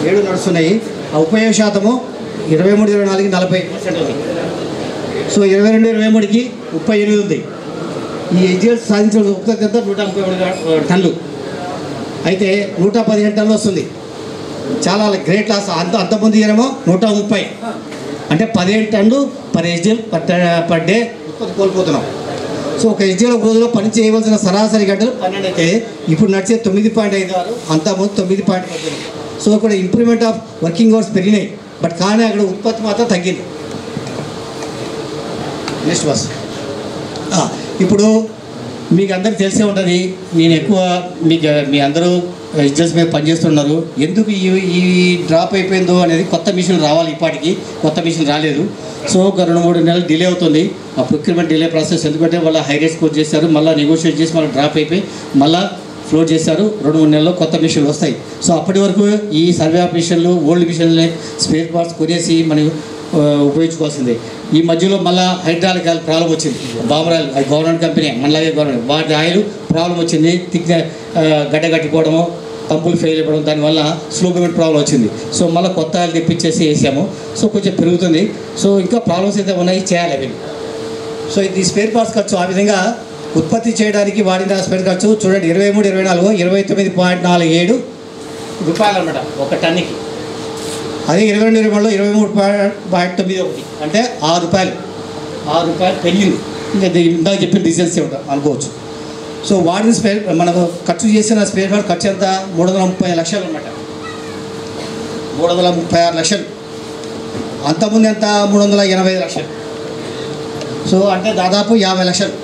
7 నడుస్తున్నాయి. ఆ ఉపయోగ శాతము 23-24 40% ఉంది. సో 22-23కి 38 ఉంది. ఈ హెచ్డిఎల్స్ సాధించిన ఉత్పత్తి అంతా 133 టన్నులు, అయితే 115 టన్నులు వస్తుంది. చాలా గ్రేట్ లాస్. అంతకుముందు ఏమో 130, అంటే 15 టన్నులు పర్ హెచ్డిఎల్ పర్ డే ఉత్పత్తి కోల్పోతున్నాం. సో ఒక హెచ్డిఎల్ ఒక రోజులో పని చేయవలసిన సరాసరి గంటలు 12 అయితే ఇప్పుడు నడిచే 9.56, అంతకుముందు 9.18. సో ఇక్కడ ఇంప్రూవ్మెంట్ ఆఫ్ వర్కింగ్ అవర్స్ పెరిగినాయి, బట్ కానీ అక్కడ ఉత్పత్తి మాత్రం తగ్గింది. Next bus. ఇప్పుడు మీకు అందరికి తెలిసే ఉంటుంది, నేను ఎక్కువ మీ అందరూ హెచ్డిఎల్స్ మీద పనిచేస్తున్నారు. ఎందుకు ఈ డ్రాప్ అయిపోయిందో అనేది కొత్త మిషన్ రావాలి, ఇప్పటికి కొత్త మిషన్ రాలేదు. సో ఒక 2-3 నెలలు డిలే అవుతుంది ఆ ప్రొక్యూర్మెంట్ డిలే ప్రాసెస్. ఎందుకంటే వాళ్ళ హై రేట్ స్కోర్ చేశారు, మళ్ళీ నెగోషియేట్ చేసి మళ్ళీ డ్రాప్ అయిపోయి మళ్ళీ ఫ్లోట్ చేశారు. 2-3 నెలల్లో కొత్త మిషన్లు వస్తాయి. సో అప్పటి వరకు ఈ సర్వే ఆఫ్ మిషన్లు, ఓల్డ్ మిషన్లే స్పేర్ పార్ట్స్ కొనేసి మనం ఉపయోగించుకోవాల్సిందే. ఈ మధ్యలో మళ్ళీ హైడ్రాలిక్ ఆయిల్ ప్రాబ్లం వచ్చింది. బామరాయిల్ అది గవర్నమెంట్ కంపెనీ, మనలాగే గవర్నమెంట్, వాటి ఆయిల్ ప్రాబ్లం వచ్చింది. గడ్డ కట్టిపోవడము, పంపులు ఫెయిల్ అయిపోవడం, దానివల్ల స్లో మూమెంట్ ప్రాబ్లం వచ్చింది. సో మళ్ళీ కొత్త ఆయిల్ తెప్పించేసి వేసాము. సో కొంచెం పెరుగుతుంది. సో ఇంకా ప్రాబ్లమ్స్ అయితే ఉన్నాయి, చేయాలి అవి. సో ఇది స్పేర్ పార్ట్స్ ఖర్చు. ఆ విధంగా ఉత్పత్తి చేయడానికి వాడిన స్పేర్ ఖర్చు చూడండి, 23-24 29.47 రూపాయలు అనమాట ఒక టన్నుకి. అదే 22-23లో 23.91, అంటే 6 రూపాయలు పెరిగింది. ఇంకా ఇందాక చెప్పిన రీజన్స్ ఏమిటో అనుకోవచ్చు. సో వాడిన స్పేర్ మనకు ఖర్చు చేసిన స్పేర్ పార్ట్ ఖర్చు ఎంత? 330 లక్షలు అనమాట, 336 లక్షలు. అంతకుముందు ఎంత? 385 లక్షలు. సో అంటే దాదాపు 50 లక్షలు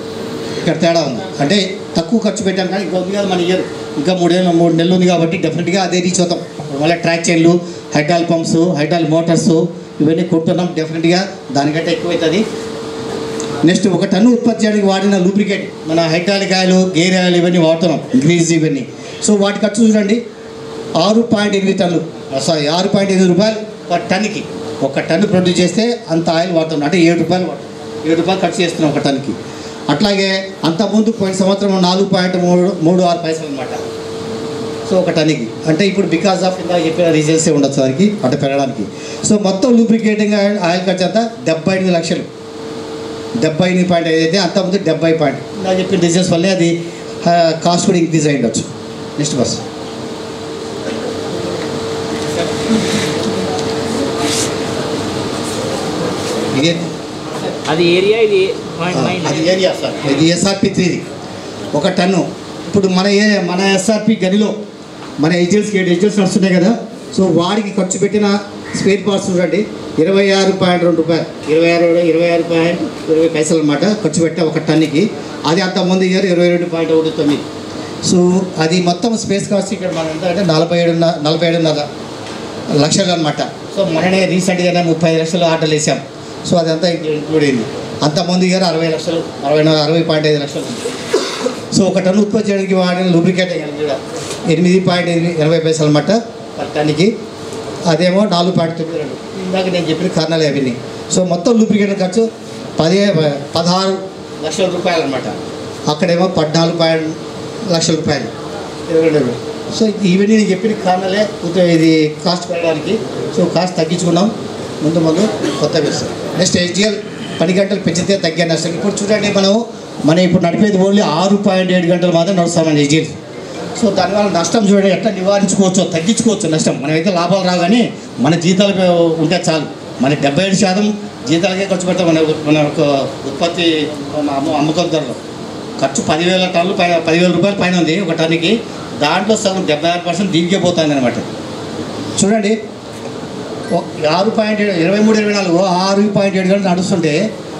ఇక్కడ తేడా ఉంది. అంటే తక్కువ ఖర్చు పెట్టాం, కానీ ఇంకా ఉంది కదా మన ఇయర్, ఇంకా 3 నెలలు ఉంది కాబట్టి డెఫినెట్గా అదే రీచ్ అవుతాం. మళ్ళీ ట్రాక్ చైన్లు, హైడ్రాల్ పంప్స్, హైడ్రాల్ మోటార్స్ ఇవన్నీ కొంటున్నాం. డెఫినెట్గా దానికంటే ఎక్కువవుతుంది. నెక్స్ట్ 1 టన్ను ఉత్పత్తి చేయడానికి వాడిన లూబ్రికేట్, మన హైడ్రాలిక్ ఆయిల్, గేర్ ఆయిల్ ఇవన్నీ వాడుతున్నాం, గ్రీజ్ ఇవన్నీ. సో వాటి ఖర్చు చూడండి 6.8 టన్నులు, 6.8 రూపాయలు పర్ టన్నుకి. 1 టన్ను ప్రొడ్యూస్ చేస్తే అంత ఆయిల్ వాడుతున్నాం, అంటే 7 రూపాయలు వాడుతున్నాం. 7 రూపాయలు ఖర్చు చేస్తున్నాం 1 టన్నుకి. అట్లాగే అంతకుముందు పోయిన సంవత్సరం 4.36 పైసలు అనమాట. సో 1 టన్నుకి, అంటే ఇప్పుడు బికాస్ ఆఫ్ ఇందాక చెప్పిన రీజన్సే ఉండొచ్చు దానికి అంటే పెరగడానికి. సో మొత్తం లూబ్రికేటింగ్ ఆయిల్ ఖర్చు అంతా 78 లక్షలు. 78.5 అయితే అంతకుముందు 70 పాయింట్. నాకు చెప్పిన రీజన్స్ వల్లే అది కాస్ట్ కూడా ఇంక్రీజ్ అయి ఉండొచ్చు. నెక్స్ట్ బస్ అది ఏరియా, ఇది అది ఏరియా సార్. ఇది SRP 3 1 టన్ను. ఇప్పుడు మన SRP గనిలో మన ఏజెన్సీకి 7 ఏజెన్స్ వస్తున్నాయి కదా. సో వాడికి ఖర్చు పెట్టిన స్పేర్ పార్ట్స్ చూడండి 26.2 రూపాయలు, 26.20 పైసలు అనమాట ఖర్చు పెట్టా 1 టన్నుకి. అది అంతకుముందు ఇయర్ 22.19. సో అది మొత్తం స్పేస్ కాస్ట్ ఇక్కడ మనం ఎంత అంటే 47.5 లక్షలు అనమాట. సో మననే రీసెంట్గానే 35 లక్షలు ఆర్డర్లు వేసాం. సో అదంతా ఇంక్లూడ్ అయింది. అంతకుముందు ఇయర్ 60 లక్షలు, 60.5 లక్షలు. సో 1 టన్ను ఉత్పత్తి చేయడానికి వాడిన లూబ్రికేట్ 8.80 పైసలు అనమాట పర్ టన్నుకి. అదేమో 4.92. ఇందాక నేను చెప్పిన కారణాలు అవన్నీ. సో మొత్తం లూబ్రికేట్ ఖర్చు 16 లక్షల రూపాయలు అనమాట. అక్కడేమో 14 లక్షల రూపాయలు. సో ఇవన్నీ నేను చెప్పిన కారణాలే ఇది కాస్ట్ పెరగడానికి. సో కాస్ట్ తగ్గించుకున్నాం ముందు కొత్త వ్యవస్థ. నెక్స్ట్ HDL 10 గంటలు పెంచితే తగ్గే నష్టం. ఇప్పుడు చూడండి మనం ఇప్పుడు నడిపేది ఓన్లీ 6.7 గంటలు మాత్రం నడుస్తామండి HDL. సో దానివల్ల నష్టం చూడండి ఎట్లా నివారించుకోవచ్చు, తగ్గించుకోవచ్చు నష్టం. మనమైతే లాభాలు రాగానే మన జీతాలు ఉంటే చాలు. మన 77% జీతాలకే ఖర్చు పెడతాం. మన యొక్క ఉత్పత్తి అమ్మకం ధరలో ఖర్చు 10,000 టన్నులు పైన, 10,000 రూపాయల పైన ఉంది 1 టన్నుకి. దాంట్లో సగం 76% దీనికే పోతుంది అనమాట. చూడండి 6.23-24 గంటలు నడుస్తుంటే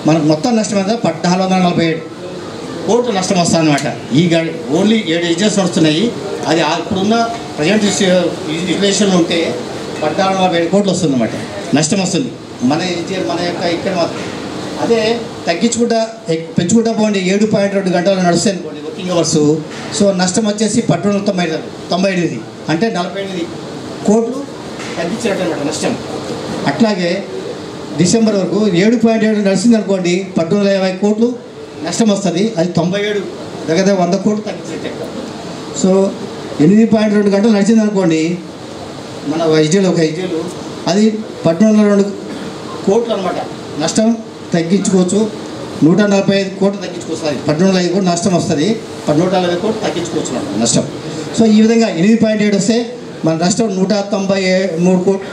మనకు మొత్తం నష్టం ఎంత 1447 కోట్లు నష్టం వస్తుంది అనమాట. ఈ ఓన్లీ 7 ఏజెన్స్ నడుస్తున్నాయి. అది ఇప్పుడున్న ప్రజెంట్ యూటిలైజేషన్ ఉంటే 1447 కోట్లు వస్తుంది అనమాట నష్టం వస్తుంది మన యొక్క ఇక్కడ మాత్రం. అదే పెంచుకుంటా పోండి 7.2 గంటలు నడుస్తాయి అనుకోండి వర్కింగ్ అవర్స్. సో నష్టం వచ్చేసి 98 అంటే 48 కోట్లు తగ్గించినట్టు అనమాట నష్టం. అట్లాగే డిసెంబర్ వరకు 7.7 నడిచింది అనుకోండి 1820 కోట్లు నష్టం వస్తుంది. అది 97 దగ్గర 100 కోట్లు తగ్గించినట్టు. సో 8.2 గంటలు నడిచింది అనుకోండి మన ఒక ఐజీలు అది 1802 కోట్లు అనమాట నష్టం తగ్గించుకోవచ్చు. 145 కోట్లు తగ్గించుకోవచ్చు. 1805 కోట్లు నష్టం వస్తుంది, 140 కోట్లు తగ్గించుకోవచ్చు నష్టం. సో ఈ విధంగా 8.7 వస్తే మన నష్టం 193 కోట్లు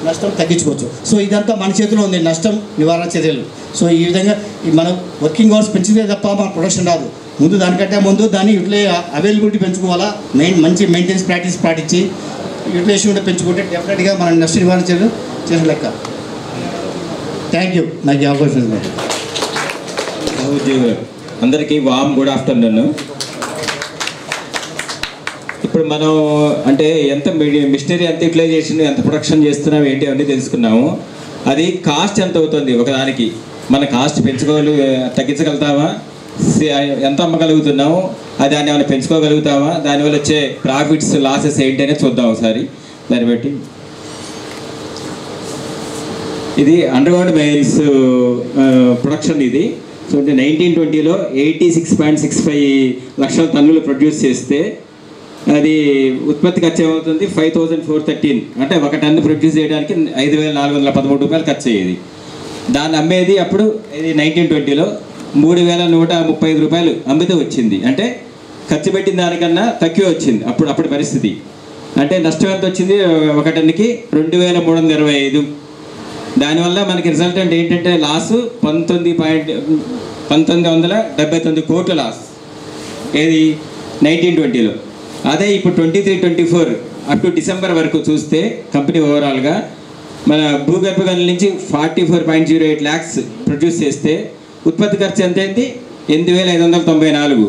నష్టం తగ్గించుకోవచ్చు. సో ఇదంతా మన చేతిలో ఉంది నష్టం నివారణ చర్యలు. సో ఈ విధంగా మనం వర్కింగ్ అవర్స్ పెంచితే తప్ప మన ప్రొడక్షన్ రాదు. ముందు దానికంటే ముందు దాన్ని అవైలబిలిటీ పెంచుకోవాలా, మంచి మెయింటెనెన్స్ ప్రాక్టీస్ పాటించి యూటిలైజేషన్ కూడా పెంచుకుంటే డెఫినెట్గా మనం నష్ట నివారణ చర్యలు చేసిన లెక్క. థ్యాంక్ యూ నాకు అవకాశం. అందరికీ వామ్ గుడ్ ఆఫ్టర్నూన్. ఇప్పుడు మనం అంటే ఎంత మిషనరీ ఎంత యూటిలైజేషన్ ఎంత ప్రొడక్షన్ చేస్తున్నాం ఏంటి అవన్నీ తెలుసుకున్నాము. అది కాస్ట్ ఎంత అవుతుంది ఒకదానికి, మన కాస్ట్ తగ్గించగలుగుతామా, ఎంత అమ్మగలుగుతున్నాము, అది దాన్ని ఏమైనా పెంచుకోగలుగుతామా, దానివల్ల వచ్చే ప్రాఫిట్స్ లాసెస్ ఏంటి అనేది చూద్దాం ఒకసారి. దాన్ని బట్టి ఇది అండర్గ్రౌండ్ మైన్స్ ప్రొడక్షన్ ఇది. సో 1920లో 86.65 లక్షల టన్నులు ప్రొడ్యూస్ చేస్తే అది ఉత్పత్తి ఖర్చు ఏమవుతుంది 5413. అంటే 1 టన్ను ప్రొడ్యూస్ చేయడానికి 5413 రూపాయలు ఖర్చు అయ్యేది. దాన్ని అమ్మేది అప్పుడు ఇది 1920లో 3135 రూపాయలు అమ్మితే వచ్చింది. అంటే ఖర్చు పెట్టిన దానికన్నా తక్కువ వచ్చింది అప్పటి పరిస్థితి. అంటే నష్టం ఎంత వచ్చింది 1 టన్నుకి 2325. దానివల్ల మనకి రిజల్టెంట్ ఏంటంటే లాసు 1979 కోట్ల లాస్ ఏది 1920లో. అదే ఇప్పుడు 23-24 అప్ టు డిసెంబర్ వరకు చూస్తే కంపెనీ ఓవరాల్గా మన భూగర్భ గనుల నుంచి 44.08 lakhs ప్రొడ్యూస్ చేస్తే ఉత్పత్తి ఖర్చు ఎంత అయింది 8594.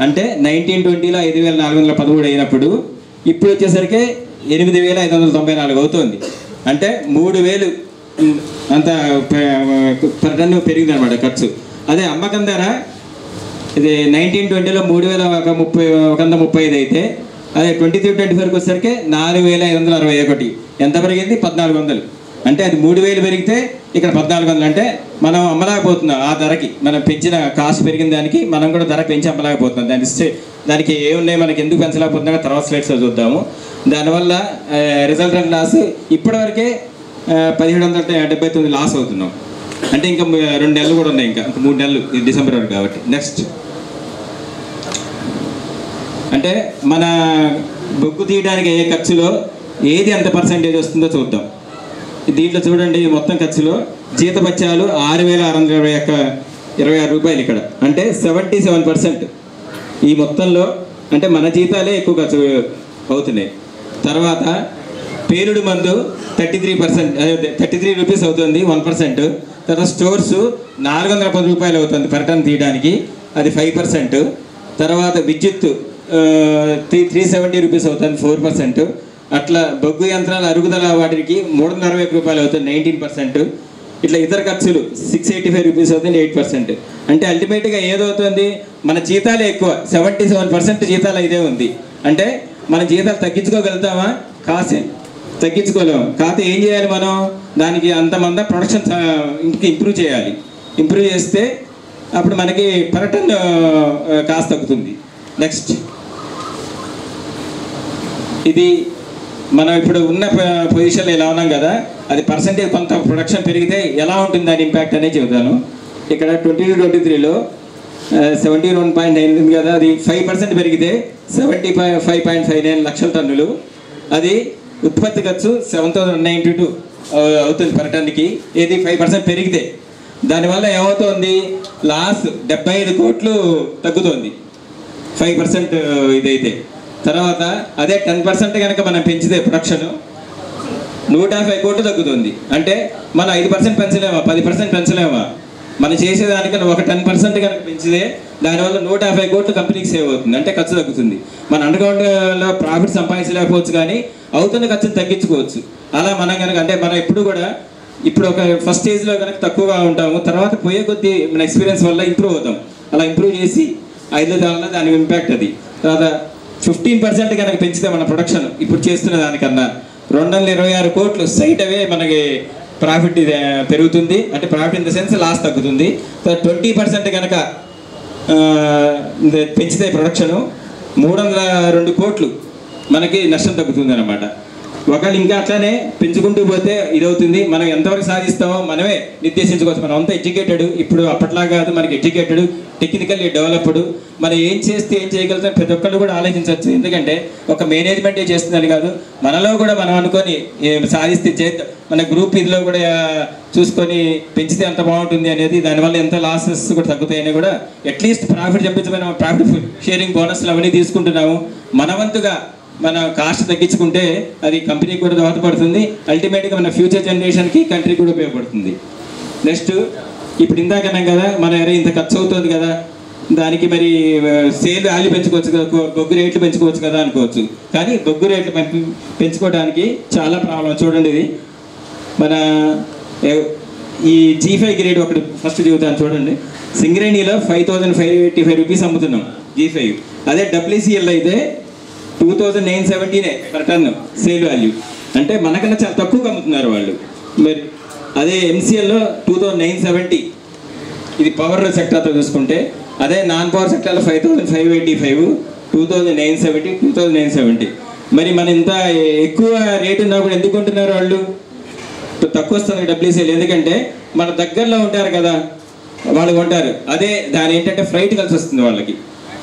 అంటే 1920లో 5413 అయినప్పుడు ఇప్పుడు వచ్చేసరికి 8,594 అవుతుంది. అంటే 3,000 అంత పర్ టన్ను పెరిగింది అనమాట ఖర్చు. అదే అమ్మకం ధర ఇది 1920లో 3,135 అయితే అదే 23-24కి వచ్చేసరికి 4,561. ఎంత పెరిగింది? 1,400. అంటే అది 3,000 పెరిగితే ఇక్కడ 1,400. అంటే మనం అమ్మలేకపోతున్నాం ఆ ధరకి. మనం పెంచిన కాస్ట్ పెరిగిన దానికి మనం కూడా ధర పెంచి అమ్మలేకపోతున్నాం. దానికి ఏమున్నాయి, మనకి ఎందుకు పెంచలేకపోతున్నా తర్వాత స్లైడ్స్లో చూద్దాము. దానివల్ల రిజల్టెంట్ లాస్ ఇప్పటివరకే 1,779 లాస్ అవుతున్నాం. అంటే ఇంకా 2 నెలలు కూడా ఉన్నాయి, ఇంకా 3 నెలలు, డిసెంబర్ వరకు కాబట్టి. నెక్స్ట్ అంటే మన బొగ్గు తీయడానికి అయ్యే ఖర్చులో ఏది ఎంత పర్సెంటేజ్ వస్తుందో చూద్దాం. దీంట్లో చూడండి, మొత్తం ఖర్చులో జీతభత్యాలు 6,626 రూపాయలు ఇక్కడ, అంటే 77%. ఈ మొత్తంలో అంటే మన జీతాలే ఎక్కువ ఖర్చు అవుతున్నాయి. తర్వాత పేలుడు మందు 33%, 33 రూపీస్ అవుతుంది, 1%. తర్వాత స్టోర్స్ 410 రూపాయలు అవుతుంది పర్ టన్ తీయడానికి, అది 5%. తర్వాత విద్యుత్ 370 రూపీస్ అవుతుంది, 4%. అట్లా బొగ్గు యంత్రాల అరుగుదల వాటికి 361 రూపాయలు అవుతుంది, 19%. ఇట్లా ఇతర ఖర్చులు 685 రూపీస్ అవుతుంది, 8%. అంటే అల్టిమేట్గా ఏదవుతుంది, మన జీతాలే ఎక్కువ, 77% జీతాలు ఇదే ఉంది. అంటే మన జీతాలు తగ్గించుకోగలుగుతామా? కాసే తగ్గించుకోలేము. కాకపోతే ఏం చేయాలి మనం, దానికి అంతమంది ప్రొడక్షన్ ఇంకా ఇంప్రూవ్ చేయాలి. ఇంప్రూవ్ చేస్తే అప్పుడు మనకి పర్ టన్ కాస్ట్ తగ్గుతుంది. నెక్స్ట్ ఇది మనం ఇప్పుడు ఉన్న పొజిషన్లో ఎలా ఉన్నాం కదా, అది పర్సెంటేజ్ కొంత ప్రొడక్షన్ పెరిగితే ఎలా ఉంటుంది దాని ఇంపాక్ట్ అనేది చెబుతాను. ఇక్కడ 22-23లో 71.9 కదా, అది 5% పెరిగితే 75.59 లక్షల టన్నులు. అది ఉత్పత్తి ఖర్చు 7,192 అవుతుంది పర్ టన్నుకి. ఏది 5% పెరిగితే దానివల్ల ఏమవుతుంది, లాస్ 75 కోట్లు తగ్గుతుంది 5% ఇదైతే. తర్వాత అదే 10% కనుక మనం పెంచితే ప్రొడక్షన్ 150 కోట్లు తగ్గుతుంది. అంటే మనం 5% పెంచలేమా, 10% పెంచలేమా? మనం చేసేదానికన్నా ఒక 10% కనుక పెంచితే దానివల్ల 150 కోట్లు కంపెనీకి సేవ్ అవుతుంది, అంటే ఖర్చు తగ్గుతుంది. మన అండర్గ్రౌండ్లో ప్రాఫిట్ సంపాదించలేకపోవచ్చు, కానీ అవుతున్న ఖర్చును తగ్గించుకోవచ్చు. అలా మనం కనుక అంటే మనం ఎప్పుడు కూడా ఇప్పుడు ఒక ఫస్ట్ స్టేజ్లో కనుక తక్కువగా ఉంటాము, తర్వాత పోయే కొద్దీ మన ఎక్స్పీరియన్స్ వల్ల ఇంప్రూవ్ అవుతాం. అలా ఇంప్రూవ్ చేసి 5 వల్ల దాని ఇంపాక్ట్ అది. తర్వాత 15% కనుక పెంచితే మన ప్రొడక్షన్ ఇప్పుడు చేస్తున్న దానికన్నా 226 కోట్లు సైట్ అవే మనకి ప్రాఫిట్ పెరుగుతుంది. అంటే profit in the sense loss తగ్గుతుంది. 20% కనుక పెంచితే ప్రొడక్షను 302 కోట్లు మనకి నష్టం తగ్గుతుంది అనమాట. ఒకవేళ ఇంకా అట్లానే పెంచుకుంటూ పోతే ఇదవుతుంది. మనం ఎంతవరకు సాధిస్తామో మనమే నిర్దేశించుకోవచ్చు. మనం అంతా ఎడ్యుకేటెడ్, ఇప్పుడు అప్పట్లాగా కాదు, మనకి ఎడ్యుకేటెడ్, టెక్నికల్లీ డెవలప్డ్. మనం ఏం చేస్తే ఏం చేయగలుగుతాం ప్రతి ఒక్కళ్ళు కూడా ఆలోచించవచ్చు. ఎందుకంటే ఒక మేనేజ్మెంటే చేస్తుందని కాదు, మనలో కూడా మనం అనుకొని సాధిస్తే చేద్దాం. మన గ్రూప్ ఇదిలో కూడా చూసుకొని పెంచితే ఎంత బాగుంటుంది అనేది, దానివల్ల ఎంత లాసెస్ కూడా తగ్గుతాయని కూడా అట్లీస్ట్ ప్రాఫిట్ చెప్పించమని ప్రాఫిట్ షేరింగ్ బోనస్లు అవన్నీ తీసుకుంటున్నాము. మన వంతుగా మన కాస్ట్ తగ్గించుకుంటే అది కంపెనీకి కూడా దోహదపడుతుంది, అల్టిమేట్గా మన ఫ్యూచర్ జనరేషన్కి కంట్రీకి కూడా ఉపయోగపడుతుంది. నెక్స్ట్ ఇప్పుడు ఇందాకన్నాం కదా, మన ఇంత ఖర్చు అవుతుంది కదా, దానికి మరి సేల్ వాల్యూ పెంచుకోవచ్చు కదా, బొగ్గు రేట్లు పెంచుకోవచ్చు కదా అనుకోవచ్చు. కానీ బొగ్గు రేట్లు పెంచుకోవడానికి చాలా ప్రాబ్లం. చూడండి, ఇది మన ఈ G5 గ్రేడ్ ఒకటి ఫస్ట్ చెబుతాను చూడండి. సింగరేణిలో 5,585 రూపీస్ అమ్ముతున్నాం G5. అదే WCL అయితే 2,970 పర్ టన్ సేల్ వాల్యూ. అంటే మనకన్నా చాలా తక్కువగా అమ్ముతున్నారు వాళ్ళు. మరి అదే MCLలో 2,970. ఇది పవర్ సెక్టార్తో చూసుకుంటే. అదే నాన్ పవర్ సెక్టార్లో 5,585, 2,970. మరి మన ఇంత ఎక్కువ రేటు ఉన్నా కూడా ఎందుకు కొంటున్నారు వాళ్ళు? తక్కువ వస్తుంది WCL. ఎందుకంటే మన దగ్గరలో ఉంటారు కదా, వాళ్ళు కొంటారు. అదే దాని ఏంటంటే ఫ్రైట్ కలిసి వస్తుంది వాళ్ళకి.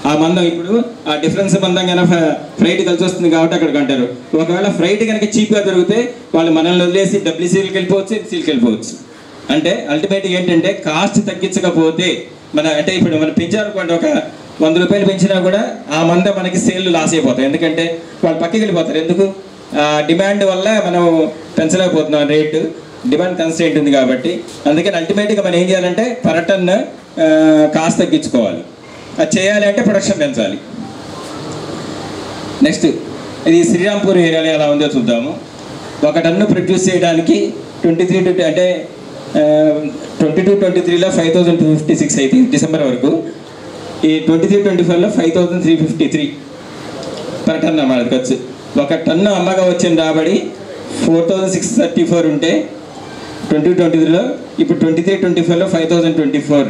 ఆ మందం ఇప్పుడు ఆ డిఫరెన్స్ మందం కనుక ఫ్రైట్ కలిసి వస్తుంది కాబట్టి అక్కడికి అంటారు. ఒకవేళ ఫ్రైట్ కనుక చీప్గా దొరికితే వాళ్ళు మనల్ని వదిలేసి WCLకి వెళ్ళిపోవచ్చు, MCLకి వెళ్ళిపోవచ్చు. అంటే అల్టిమేట్గా ఏంటంటే కాస్ట్ తగ్గించకపోతే అంటే ఇప్పుడు మనం పెంచాలనుకోండి, ఒక 100 రూపాయలు పెంచినా కూడా ఆ మంద మనకి సేల్ లాస్ అయిపోతాయి. ఎందుకంటే వాళ్ళు పక్కకి వెళ్ళిపోతారు. ఎందుకు? డిమాండ్ వల్ల మనం పెంచలేకపోతున్నాం రేటు, డిమాండ్ కన్స్ట్రెయింట్ ఉంది కాబట్టి. అందుకని అల్టిమేట్గా మనం ఏం చేయాలంటే పర్ టన్ కాస్ట్ తగ్గించుకోవాలి. అది చేయాలి అంటే ప్రొడక్షన్ పెంచాలి. నెక్స్ట్ ఇది శ్రీరాంపూర్ ఏరియాలో ఎలా ఉందో చూద్దాము. 1 టన్ను ప్రొడ్యూస్ చేయడానికి 23 అంటే 22-23లో 5256 అయితే డిసెంబర్ వరకు, ఈ 23-24లో 5353 పర్ టన్ అన్నమాట ఖర్చు. 1 టన్ను అమ్మగా వచ్చిన రాబడి 4634 ఉంటే 2023లో, ఇప్పుడు 23-24లో 5024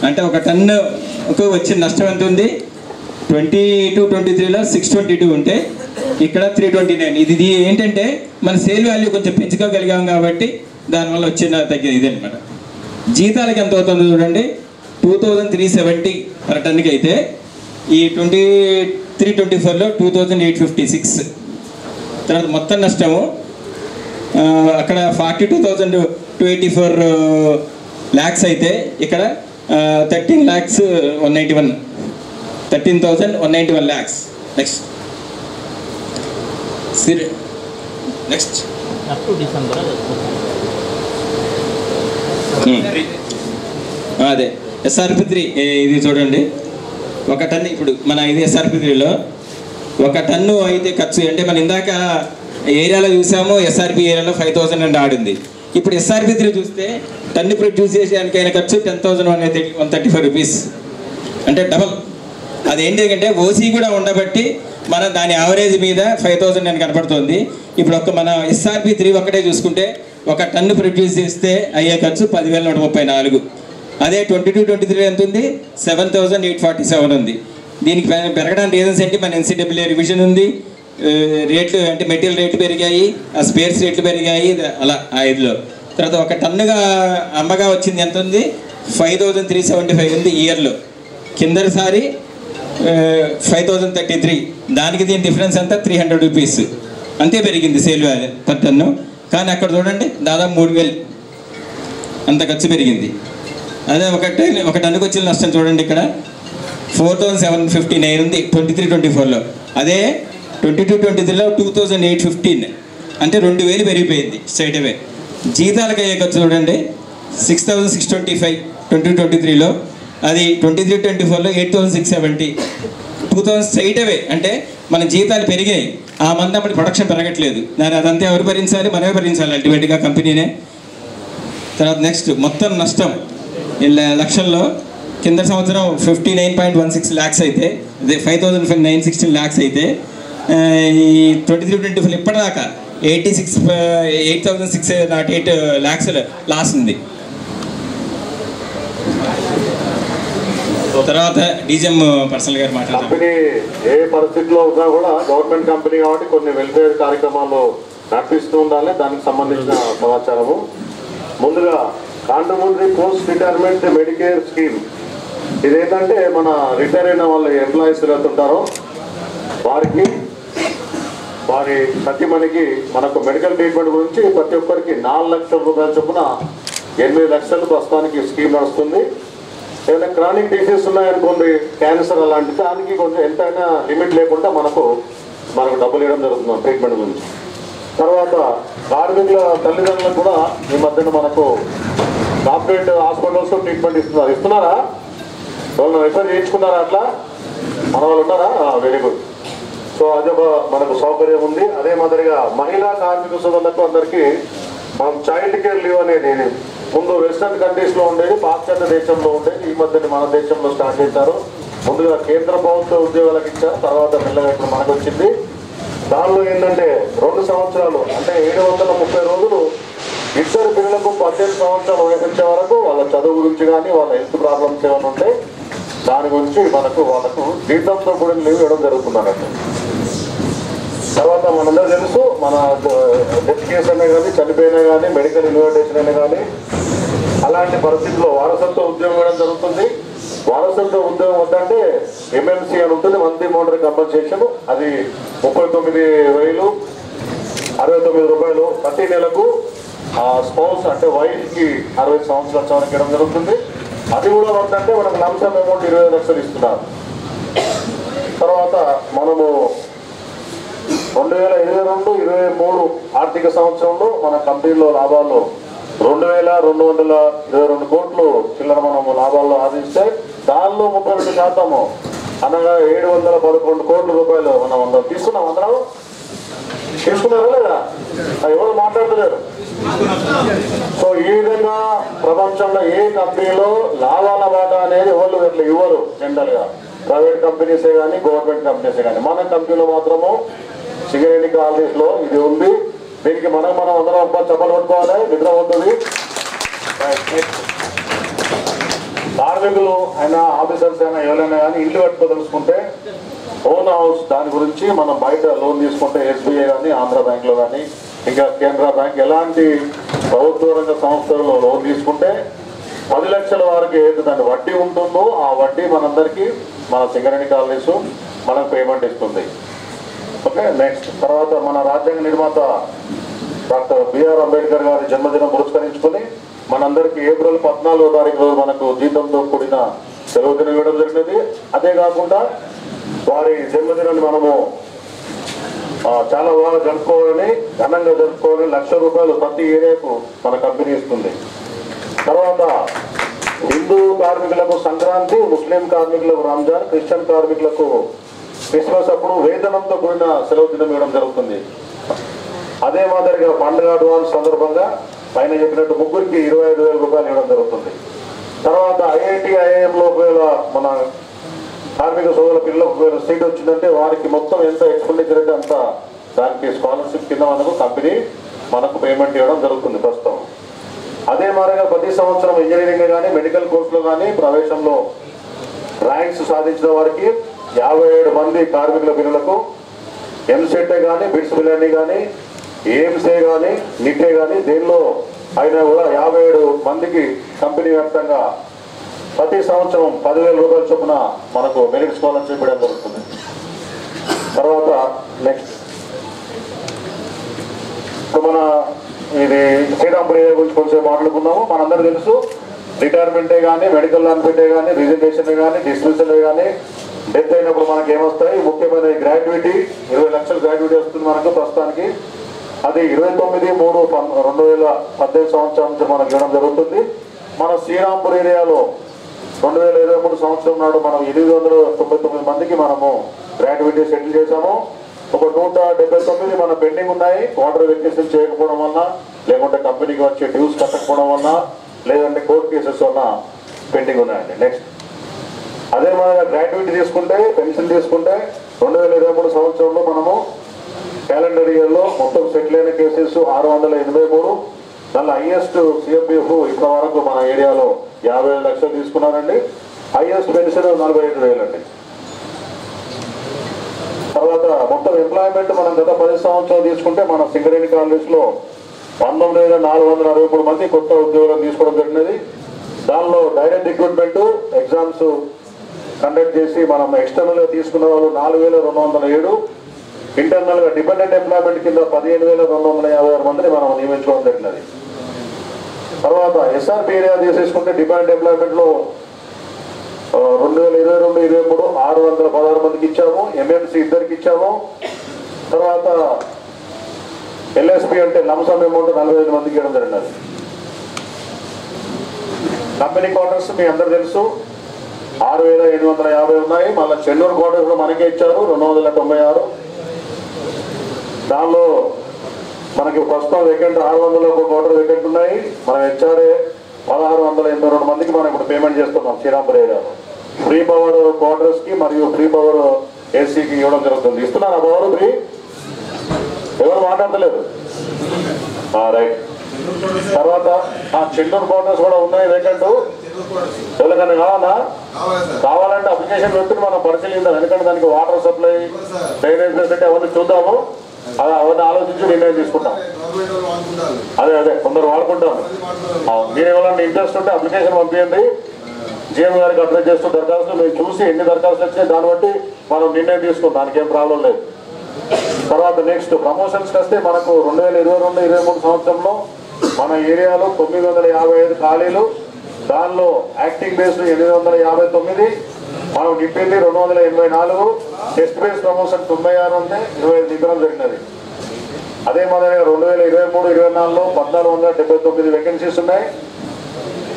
అంటే 1 టన్నుకు వచ్చిన నష్టం ఎంత ఉంది? 22-23లో 622 ఉంటే ఇక్కడ 329. ఇది ఏంటంటే మన సేల్ వాల్యూ కొంచెం పెంచుకోగలిగాం కాబట్టి దానివల్ల వచ్చిన తగ్గింది ఇది అనమాట. జీతాలకి ఎంత అవుతుందో చూడండి, 2370 పర్ టన్నుకి అయితే ఈ 23-24లో 2856. తర్వాత మొత్తం నష్టము అక్కడ 42,284 lakhs అయితే ఇక్కడ 13,191 lakhs. నెక్స్ట్ అదే SRP3 ఇది చూడండి. 1 టన్ను ఇప్పుడు మన ఇది SRP3లో 1 టన్ను అయితే ఖర్చు అంటే మనం ఇందాక ఏరియాలో చూసాము, SRP ఏరియాలో 5,000 అండ్ ఆడింది. ఇప్పుడు SRP3 చూస్తే టన్ను ప్రొడ్యూస్ చేసేదానికైనా ఖర్చు 10,135 రూపీస్ అంటే డబల్. అదేంటి అంటే ఓసీ కూడా ఉండబట్టి మనం దాని యావరేజ్ మీద 5,000 అని కనపడుతుంది. ఇప్పుడు మన SRP3 ఒకటే చూసుకుంటే 1 టన్ను ప్రొడ్యూస్ చేస్తే అయ్యే ఖర్చు 10,134. అదే 22-23 ఎంత ఉంది? 7,847 ఉంది. దీనికి పెరగడానికి రీజన్స్ ఏంటి? మన NCAA రివిజన్ ఉంది, రేట్లు అంటే మెటీరియల్ రేట్లు పెరిగాయి, ఆ స్పేర్స్ రేట్లు పెరిగాయి, అలా ఆ ఇదిలో. తర్వాత 1 టన్నుగా అమ్మగా వచ్చింది ఎంత ఉంది? 5,375 ఉంది ఇయర్లో. కిందసారి 5,033. దానికి దీని డిఫరెన్స్ అంతా 300 రూపీస్ అంతే పెరిగింది సేల్ వాల్యూ పర్ టన్ను. కానీ అక్కడ చూడండి దాదాపు 3,000 అంత ఖర్చు పెరిగింది. అదే 1 టన్నుకు వచ్చిన నష్టం చూడండి, ఇక్కడ 4,759 ఉంది 23-24లో. అదే 22-23లో 2,815 అంటే 2,000 పెరిగిపోయింది స్ట్రైట్ అవే. జీతాలకు అయ్యే ఖర్చు చూడండి 6,625 22-23లో, అది 23-24లో 8,670. 2,000 స్ట్రైట్ అవే అంటే మన జీతాలు పెరిగాయి, ఆ మంది అప్పుడు ప్రొడక్షన్ పెరగట్లేదు. అదంతా ఎవరు భరించాలి? మనమే భరించాలి అల్టిమేట్గా, కంపెనీనే. తర్వాత నెక్స్ట్ మొత్తం నష్టం లక్షల్లో. కింద సంవత్సరం 59.16 lakhs అయితే, అదే 5,916 lakhs అయితే ఈ 23-24 ఇప్పటిదాకా 8,608 lakhs లాస్ ఉంది. తర్వాత డీజీఎం పర్సనల్ గారు మాట్లాడారు. కంపెనీ ఏ పరిస్థితిలో ఉన్నా కూడా గవర్నమెంట్ కంపెనీ కాబట్టి కొన్ని వెల్ఫేర్ కార్యక్రమాలు నడిపిస్తూ ఉండాలి. దానికి సంబంధించిన సమాచారము. ముందుగా contributory post retirement Medicare scheme. ఇదేంటంటే మన రిటైర్ అయిన వాళ్ళ ఎంప్లాయీస్ వెళ్తుంటారో వారికి, వారి సత్యమణికి మనకు మెడికల్ ట్రీట్మెంట్ గురించి ప్రతి ఒక్కరికి 4 లక్షల రూపాయల చొప్పున 8 లక్షలు ప్రస్తుతానికి స్కీమ్ నడుస్తుంది. ఏదైనా క్రానిక్ డిసీజ్ ఉన్నాయనుకోండి, క్యాన్సర్ అలాంటి దానికి కొంచెం ఎంతైనా లిమిట్ లేకుండా మనకు డబ్బులు ఇవ్వడం జరుగుతుంది ట్రీట్మెంట్ గురించి. తర్వాత కార్మికుల తల్లిదండ్రులకు కూడా ఈ మధ్యన మనకు కార్పొరేట్ హాస్పిటల్స్ ట్రీట్మెంట్ ఇస్తున్నారా? వాళ్ళు రిఫర్ చేయించుకున్నారా? అట్లా మన వాళ్ళు ఉన్నారా? Very good. సో అదొక మనకు సౌకర్యం ఉంది. అదే మాదిరిగా మహిళా కార్మిక సోదరులకు అందరికీ మనం చైల్డ్ కేర్ లీవ్ అనేది ముందు వెస్టర్న్ కంట్రీస్లో ఉండేది, పాశ్చాత్య దేశంలో ఉండేది. ఈ మధ్యన మన దేశంలో స్టార్ట్ చేశారు. ముందుగా కేంద్ర ప్రభుత్వ ఉద్యోగాలకు ఇచ్చారు, తర్వాత మెల్లగా ఇప్పుడు మనకు వచ్చింది. దానిలో ఏంటంటే 2 సంవత్సరాలు అంటే 730 రోజులు ఇద్దరు పిల్లలకు 18 సంవత్సరాలు వయసు వచ్చే వరకు వాళ్ళ చదువు గురించి కానీ వాళ్ళ హెల్త్ ప్రాబ్లమ్స్ ఏమైనా ఉంటే దాని గురించి వాళ్ళకు జీతంతో కూడిన లీవ్ ఇవ్వడం జరుగుతుంది అన్నట్టు. తర్వాత మనందరూ తెలుసు, మన డెత్ కేసు అయినా కానీ, చనిపోయినా కానీ, మెడికల్ ఇన్విటేషన్ అయినా కానీ అలాంటి పరిస్థితుల్లో వారసత్వ ఉద్యోగం ఇవ్వడం జరుగుతుంది. వారసత్వ ఉద్యోగం వద్దంటే MMC అని ఉంటుంది, మంత్లీ మోడరీ కంపన్సేషన్. అది 39,069 రూపాయలు ప్రతి నెలకు. ఆ స్పౌస్ అంటే వైఫ్కి 60 సంవత్సరాల చవరకు ఇవ్వడం జరుగుతుంది. అది కూడా వద్దంటే మనకు లంసమ్ అమౌంట్ 20 లక్షలు ఇస్తున్నారు. తర్వాత మనము 2022-23 ఆర్థిక సంవత్సరంలో మన కంపెనీలో లాభాలు 2,222 కోట్లు చిల్లర మనము లాభాల్లో ఆర్జిస్తే దానిలో 32% అనగా 711 కోట్ల రూపాయలు మనం తీసుకున్నాం. అందరం తీసుకున్నారా లేదా? ఎవరు మాట్లాడలేరు. సో ఈ విధంగా ప్రపంచంలో ఏ కంపెనీలో లాభాల వాటా అనేది ఎవరు ఇట్లా ఇవ్వరు. జనరల్ గా ప్రైవేట్ కంపెనీసే కానీ గవర్నమెంట్ కంపెనీసే కానీ. మన కంపెనీలో మాత్రము సింగరేణి కాలనీస్ లో ఇది ఉంది. దీనికి మనం అందరం చప్పలు పట్టుకోవాలి. నిద్ర ఉంటుంది. కార్మికులు అయినా ఆఫీసర్స్ అయినా ఎవరైనా కానీ ఇల్లు కట్టుకోదలుచుకుంటే ఓన్ హౌస్ దాని గురించి మనం బయట లోన్ తీసుకుంటే ఎస్బీఐ కానీ ఆంధ్ర బ్యాంక్లో కానీ ఇంకా కేంద్ర బ్యాంక్ ఎలాంటి ప్రభుత్వ రంగ సంస్థలలో లోన్ తీసుకుంటే 10 లక్షల వరకు ఏదైతే దాని వడ్డీ ఉంటుందో ఆ వడ్డీ మనందరికీ మన సింగరేణి కాలనీస్ మనకు పేమెంట్ ఇస్తుంది. ఓకే. నెక్స్ట్ తర్వాత మన రాజ్యాంగ నిర్మాత డాక్టర్ బిఆర్ అంబేద్కర్ గారి జన్మదినం పురస్కరించుకొని మనందరికీ ఏప్రిల్ 14వ తారీఖు రోజు మనకు జీతంతో కూడిన సెలవు దినం ఇవ్వడం జరిగినది. అదే కాకుండా వారి జన్మదినాన్ని మనము చాలా బాగా జరుపుకోవాలని, ఘనంగా జరుపుకోవాలని 1,00,000 రూపాయలు ప్రతి ఏరియాకు మన కంపెనీ ఇస్తుంది. తర్వాత హిందూ కార్మికులకు సంక్రాంతి, ముస్లిం కార్మికులకు రంజాన్, క్రిస్టియన్ కార్మికులకు క్రిస్మస్ అప్పుడు వేతనంతో కూడిన సెలవు దినం ఇవ్వడం జరుగుతుంది. అదే మాదిరిగా పండుగ అడ్వాన్స్ సందర్భంగా పైన చెప్పినట్టు ముగ్గురికి 25,000 రూపాయలు ఇవ్వడం జరుగుతుంది. తర్వాత ఐఐటి ఐఐఎంలో ఒకవేళ మన కార్మిక సోదరుల పిల్లలకు ఒకవేళ సీట్ వచ్చిందంటే వారికి మొత్తం ఎంత ఎక్స్పెండిచర్ అంటే అంత దానికి స్కాలర్షిప్ కింద మనకు కంపెనీ మనకు పేమెంట్ ఇవ్వడం జరుగుతుంది ప్రస్తుతం. అదే మాదిరిగా ప్రతి సంవత్సరం ఇంజనీరింగ్ కానీ మెడికల్ కోర్సులో కానీ ప్రవేశంలో ర్యాంక్స్ సాధించిన వారికి 57 మంది కార్మికుల పిల్లలకు ఎంసెట్ కానీ బిట్స్ బిర్యానీ కానీ ఏఎంసే కానీ నిట్టే కానీ దేనిలో అయినా కూడా 57 మందికి కంపెనీ వ్యాప్తంగా ప్రతి సంవత్సరం 10,000 రూపాయల చొప్పున మనకు మెరిట్ స్కాలర్షిప్ ఇవ్వడం జరుగుతుంది. తర్వాత నెక్స్ట్ మన ఇది శ్రీరాంపురి గురించి కొంచెం మాట్లాడుకున్నాము. మనందరూ తెలుసు రిటైర్మెంటే కానీ మెడికల్ అన్ఫిటే కానీ రిజిగ్నేషన్ కానీ డిస్మిసల్ కానీ డెత్ అయినప్పుడు మనకి ఏమొస్తాయి ముఖ్యమైన గ్రాడ్యుయేటీ 20 లక్షల గ్రాడ్యుయేటీ వస్తుంది మనకు ప్రస్తుతానికి. అది 29/3/2018 సంవత్సరం నుంచి మనకు ఇవ్వడం జరుగుతుంది. మన శ్రీరాంపూర్ ఏరియాలో 2023 సంవత్సరం నాడు మనం 899 మందికి మనము గ్రాడ్యుయేటీ సెటిల్ చేశాము. ఒక 179 మన పెండింగ్ ఉన్నాయి. వాటర్ వెరిఫికేషన్ చేయకపోవడం వల్ల, లేకుంటే కంపెనీకి వచ్చే డ్యూస్ కట్టకపోవడం వల్ల, లేదంటే కోర్టు కేసెస్ వల్ల పెండింగ్ ఉన్నాయండి. నెక్స్ట్ అదే మన గ్రాడ్యుయేటీ తీసుకుంటే పెన్షన్ తీసుకుంటే 2023 సంవత్సరంలో మనము క్యాలెండర్ ఇయర్లో మొత్తం సెటిల్ అయిన కేసెస్ 683. దానిలో హైయెస్ట్ సిఎంపిఎఫ్ ఇప్పటి వరకు మన ఏరియాలో 57 లక్షలు తీసుకున్నారండి. హైయెస్ట్ పెన్షన్ 45,000 అండి. తర్వాత మొత్తం ఎంప్లాయ్మెంట్ మనం గత 10 సంవత్సరాలు తీసుకుంటే మన సింగరేణి కాలనీస్లో 19,463 మంది కొత్త ఉద్యోగులను తీసుకోవడం జరిగినది. దానిలో డైరెక్ట్ రిక్రూట్మెంట్ ఎగ్జామ్స్ కండక్ట్ చేసి మనం ఎక్స్టర్నల్గా తీసుకున్న వాళ్ళు 4,207, ఇంటర్నల్గా డిపెండెంట్ ఎంప్లాయ్మెంట్ కింద 15,256 మందిని మనం నియమించుకోవడం జరిగినది. తర్వాత ఎస్ఆర్పి ఏరియా తీసేసుకుంటే డిపెండెంట్ ఎంప్లాయ్మెంట్లో 2022-23 616 మందికి ఇచ్చాము. ఎంఎంసీ 2కి ఇచ్చాము. తర్వాత ఎల్ఎస్పి అంటే లంసమ్ అమౌంట్ 45 మందికి ఇవ్వడం జరిగినది. కంపెనీ క్వార్టర్స్ మీ అందరు తెలుసు 6,750 ఉన్నాయి. మళ్ళీ చెన్నూరు క్వార్టర్స్ కూడా మనకే ఇచ్చారు 296. దానిలో మనకి ప్రస్తుతం వేకెంట్ 601 క్వార్టర్ వేకెంట్ ఉన్నాయి. మనం హెచ్ఆర్ఏ 1,682 మందికి మనం ఇప్పుడు పేమెంట్ చేస్తున్నాం శ్రీరాంపూర్ ఏరియాలో. ఫ్రీ పవర్ క్వార్టర్స్ కి మరియు ఫ్రీ పవర్ ఏసీకి ఇవ్వడం జరుగుతుంది. ఇస్తున్నారు ఆ పవర్ ఫ్రీ? ఎవరు మాట్లాడతలేదు. రైట్. తర్వాత చెన్నూరు క్వార్టర్స్ కూడా ఉన్నాయి వేకెంట్. ఎవరికైనా కావాలంటే అప్లికేషన్ పెట్టి మనం పరిశీలిద్దాం. ఎందుకంటే దానికి వాటర్ సప్లై, డ్రైనేజ్ ఫెసిలిటీ అవన్నీ చూద్దాము. అవన్నీ ఆలోచించి నిర్ణయం తీసుకుంటాం. అదే కొందరు వాడుకుంటాము. మీరు ఎవరైనా ఇంట్రెస్ట్ ఉంటే అప్లికేషన్ పంపించండి. జిఎం గారికి అప్లై చేస్తూ దరఖాస్తులు మీరు చూసి ఎన్ని దరఖాస్తులు వచ్చినాయి దాన్ని బట్టి మనం నిర్ణయం తీసుకుంటాం. దానికి ఏం ప్రాబ్లం లేదు. తర్వాత నెక్స్ట్ ప్రమోషన్స్కి వస్తే మనకు 2022-23 సంవత్సరంలో మన ఏరియాలో 955 ఖాళీలు. దానిలో యాక్టింగ్ బేస్డ్ 859, మనం నింపింది 284. టెస్ట్ బేస్ ప్రమోషన్ 96 ఉంది, 25 నింపడం జరిగినది. అదే మాదిరిగా 2023-24లో 1,479 వేకెన్సీస్ ఉన్నాయి.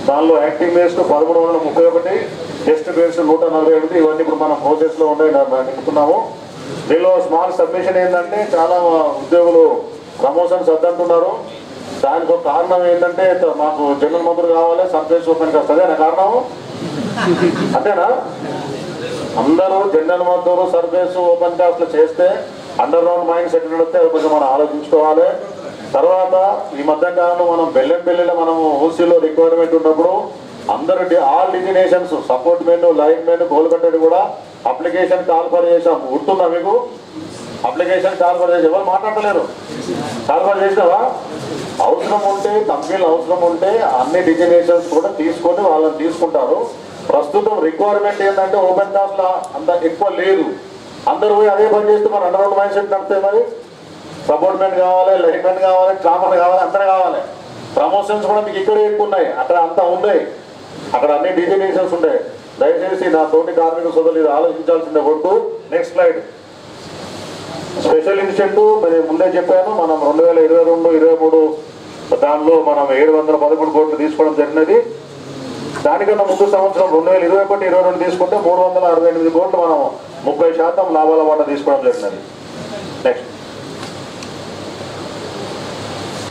దానిలో యాక్టివ్ బేస్డ్ 1331, టెస్ట్ బేస్డ్ 148. ఇవన్నీ ఇప్పుడు మనం ప్రాసెస్లో ఉన్నాయి నింపుతున్నాము. దీనిలో స్మాల్ సబ్మిషన్ ఏంటంటే చాలా ఉద్యోగులు ప్రమోషన్స్ వద్దంటున్నారు. దానికి ఒక కారణం ఏంటంటే మాకు జనరల్ మంత్రులు కావాలి, సర్ఫేస్ ఓపెన్ కాస్ట్. అదేనా కారణం? అంతేనా? అందరూ జనరల్ మంత్రులు సర్ఫేస్ ఓపెన్ కాస్ట్లు చేస్తే అండర్ గ్రౌండ్ మైన్స్ ఎక్కడ వస్తే కొంచెం మనం ఆలోచించుకోవాలి. తర్వాత ఈ మధ్యకాలంలో మనం బెల్లెంపల్లిలో మనము ఓసీలో రిక్వైర్మెంట్ ఉన్నప్పుడు అందరూ all designations support men, line men, గోల్కట్టెడ్ కూడా అప్లికేషన్ కాల్ఫర్ చేసాం. గుర్తుందా మీకు? అప్లికేషన్ కాల్ఫర్ చేసి ఎవరు మాట్లాడలేరు. కాల్ఫర్ చేసినావా? అవసరం ఉంటే కంపెనీలు అవసరం ఉంటే అన్ని డిజినేషన్స్ కూడా తీసుకొని వాళ్ళని తీసుకుంటారు. ప్రస్తుతం రిక్వైర్మెంట్ ఏంటంటే ఓపెన్ కాస్ట్ అంత ఎక్కువ లేదు. అందరూ పోయి అదే పని చేస్తే మన అండర్ గ్రౌండ్ మైన్స్ నడుస్తాయి. మరి సపోర్ట్ మెన్ కావాలి, లైన్ మెన్ కావాలి, ట్రామర్ కావాలి, అందరూ కావాలి. ప్రమోషన్స్ కూడా మీకు ఇక్కడే ఎక్కువ ఉన్నాయి, అక్కడ అంతా ఉన్నాయి. అక్కడ అన్ని డిజినేషన్స్ ఉంటాయి. దయచేసి నా తోటి కార్మిక సోదరులు ఇది ఆలోచించాల్సిందే. కొడుకు నెక్స్ట్ స్లైడ్. స్పెషల్ ఇన్సెంటివ్ నేను ముందే చెప్పాను. మనం 2022-23 దానిలో మనం 711 కోట్లు తీసుకోవడం జరిగినది. దానికన్నా ముందు సంవత్సరం 2021-22 తీసుకుంటే 368 కోట్లు మనం 30% లాభాల వాటా తీసుకోవడం జరిగినది. నెక్స్ట్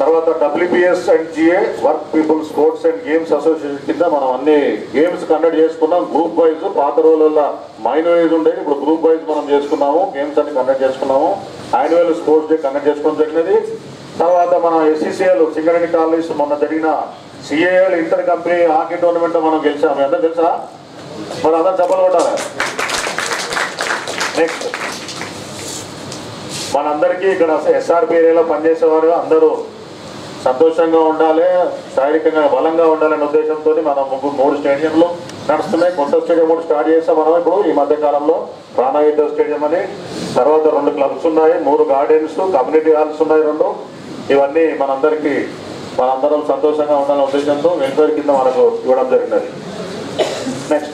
తర్వాత WPS and GA work people sports and games association కింద మనం అన్ని గేమ్స్ కండక్ట్ చేసుకున్నాం. గ్రూప్ వైజ్ పాత రోజుల్లో మైనారిటీస్ ఉండేది, ఇప్పుడు గ్రూప్ వైజ్ మనం చేసుకున్నాము. గేమ్స్ అన్ని కండక్ట్ చేసుకున్నాము. యాన్యువల్ స్పోర్ట్స్ డే కండక్ట్ చేసుకోవడం జరిగినది. తర్వాత మన SCCL సింగరేణి కాలనీస్ మొన్న జరిగిన CAL inter company hockey tournament మనం గెలిచాము. ఎంత తెలుసా? మరి అందరూ చెప్పలు కొట్టాలి. నెక్స్ట్ మనందరికీ ఇక్కడ SRP ఏరియాలో పనిచేసేవారు అందరూ సంతోషంగా ఉండాలి, శారీరకంగా బలంగా ఉండాలనే ఉద్దేశంతో మనం 3 స్టేడియంలు నడుస్తున్నాయి. కొత్త స్టేడియం కూడా స్టార్ట్ చేస్తాం మనం ఇప్పుడు ఈ మధ్య కాలంలో. ప్రాణాయుధ స్టేడియం అని, తర్వాత 2 క్లబ్స్ ఉన్నాయి, 3 గార్డెన్స్, కమ్యూనిటీ హాల్స్ ఉన్నాయి 2. ఇవన్నీ మనందరం సంతోషంగా ఉండాలనే ఉద్దేశంతో వెల్ఫేర్ కింద మనకు ఇవ్వడం జరిగినది. నెక్స్ట్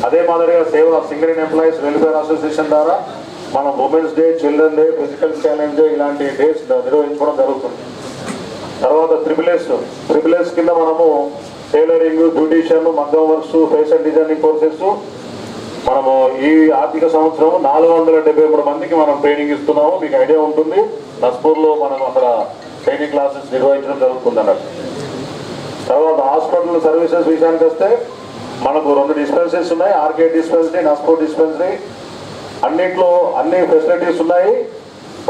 అదే మాదిరిగా సింగరేణి ఎంప్లాయీస్ వెల్ఫేర్ అసోసియేషన్ ద్వారా మనం women's day, children day, physical challenge day ఇలాంటి డేస్ నిర్వహించుకోవడం జరుగుతుంది. తర్వాత ట్రిపుల్ ఎస్ కింద మనము టైలరింగ్, బ్యూటీషియన్, మగ్గం వర్క్స్, ఫ్యాషన్ డిజైనింగ్ కోర్సెస్ మనము ఈ ఆర్థిక సంవత్సరం 473 మందికి మనం ట్రైనింగ్ ఇస్తున్నాము. మీకు ఐడియా ఉంటుంది, నస్పూర్లో మనం అక్కడ ట్రైనింగ్ క్లాసెస్ నిర్వహించడం జరుగుతుంది అన్నట్టు. తర్వాత హాస్పిటల్ సర్వీసెస్ విషయానికి వస్తే మనకు 2 డిస్పెన్సరీస్ ఉన్నాయి. RK dispensary, Naspur dispensary. అన్నింటిలో అన్ని ఫెసిలిటీస్ ఉన్నాయి.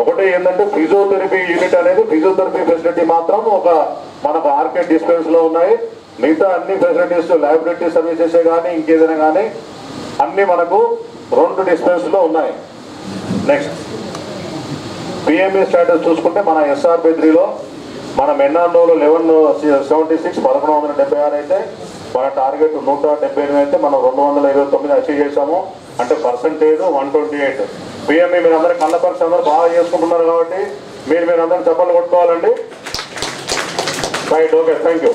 ఒకటి ఏంటంటే ఫిజియోథెరపీ యూనిట్ అనేది, ఫిజియోథెరపీ ఫెసిలిటీ మాత్రం మనకు ఆర్కే డిస్పెన్సరీలో ఉన్నాయి. మిగతా అన్ని ఫెసిలిటీస్ లైబ్రరీ సర్వీసెస్ కానీ ఇంకేదైనా కానీ అన్నీ మనకు 2 డిస్పెన్సరీలో ఉన్నాయి. నెక్స్ట్ PME స్టేటస్ చూసుకుంటే మన SRP3లో మనం ఎన్ఆర్ఓలో 1176 1176 అయితే మన టార్గెట్ 178 అయితే మనం 229 అచీవ్ చేసాము. అంటే పర్సంటేజ్ 128. PME మీరు అందరూ కళ్ళ పరీక్ష అందరూ బాగా చేసుకుంటున్నారు కాబట్టి మీరు అందరూ చప్పట్లు కొట్టుకోవాలండి. Right, okay, thank you.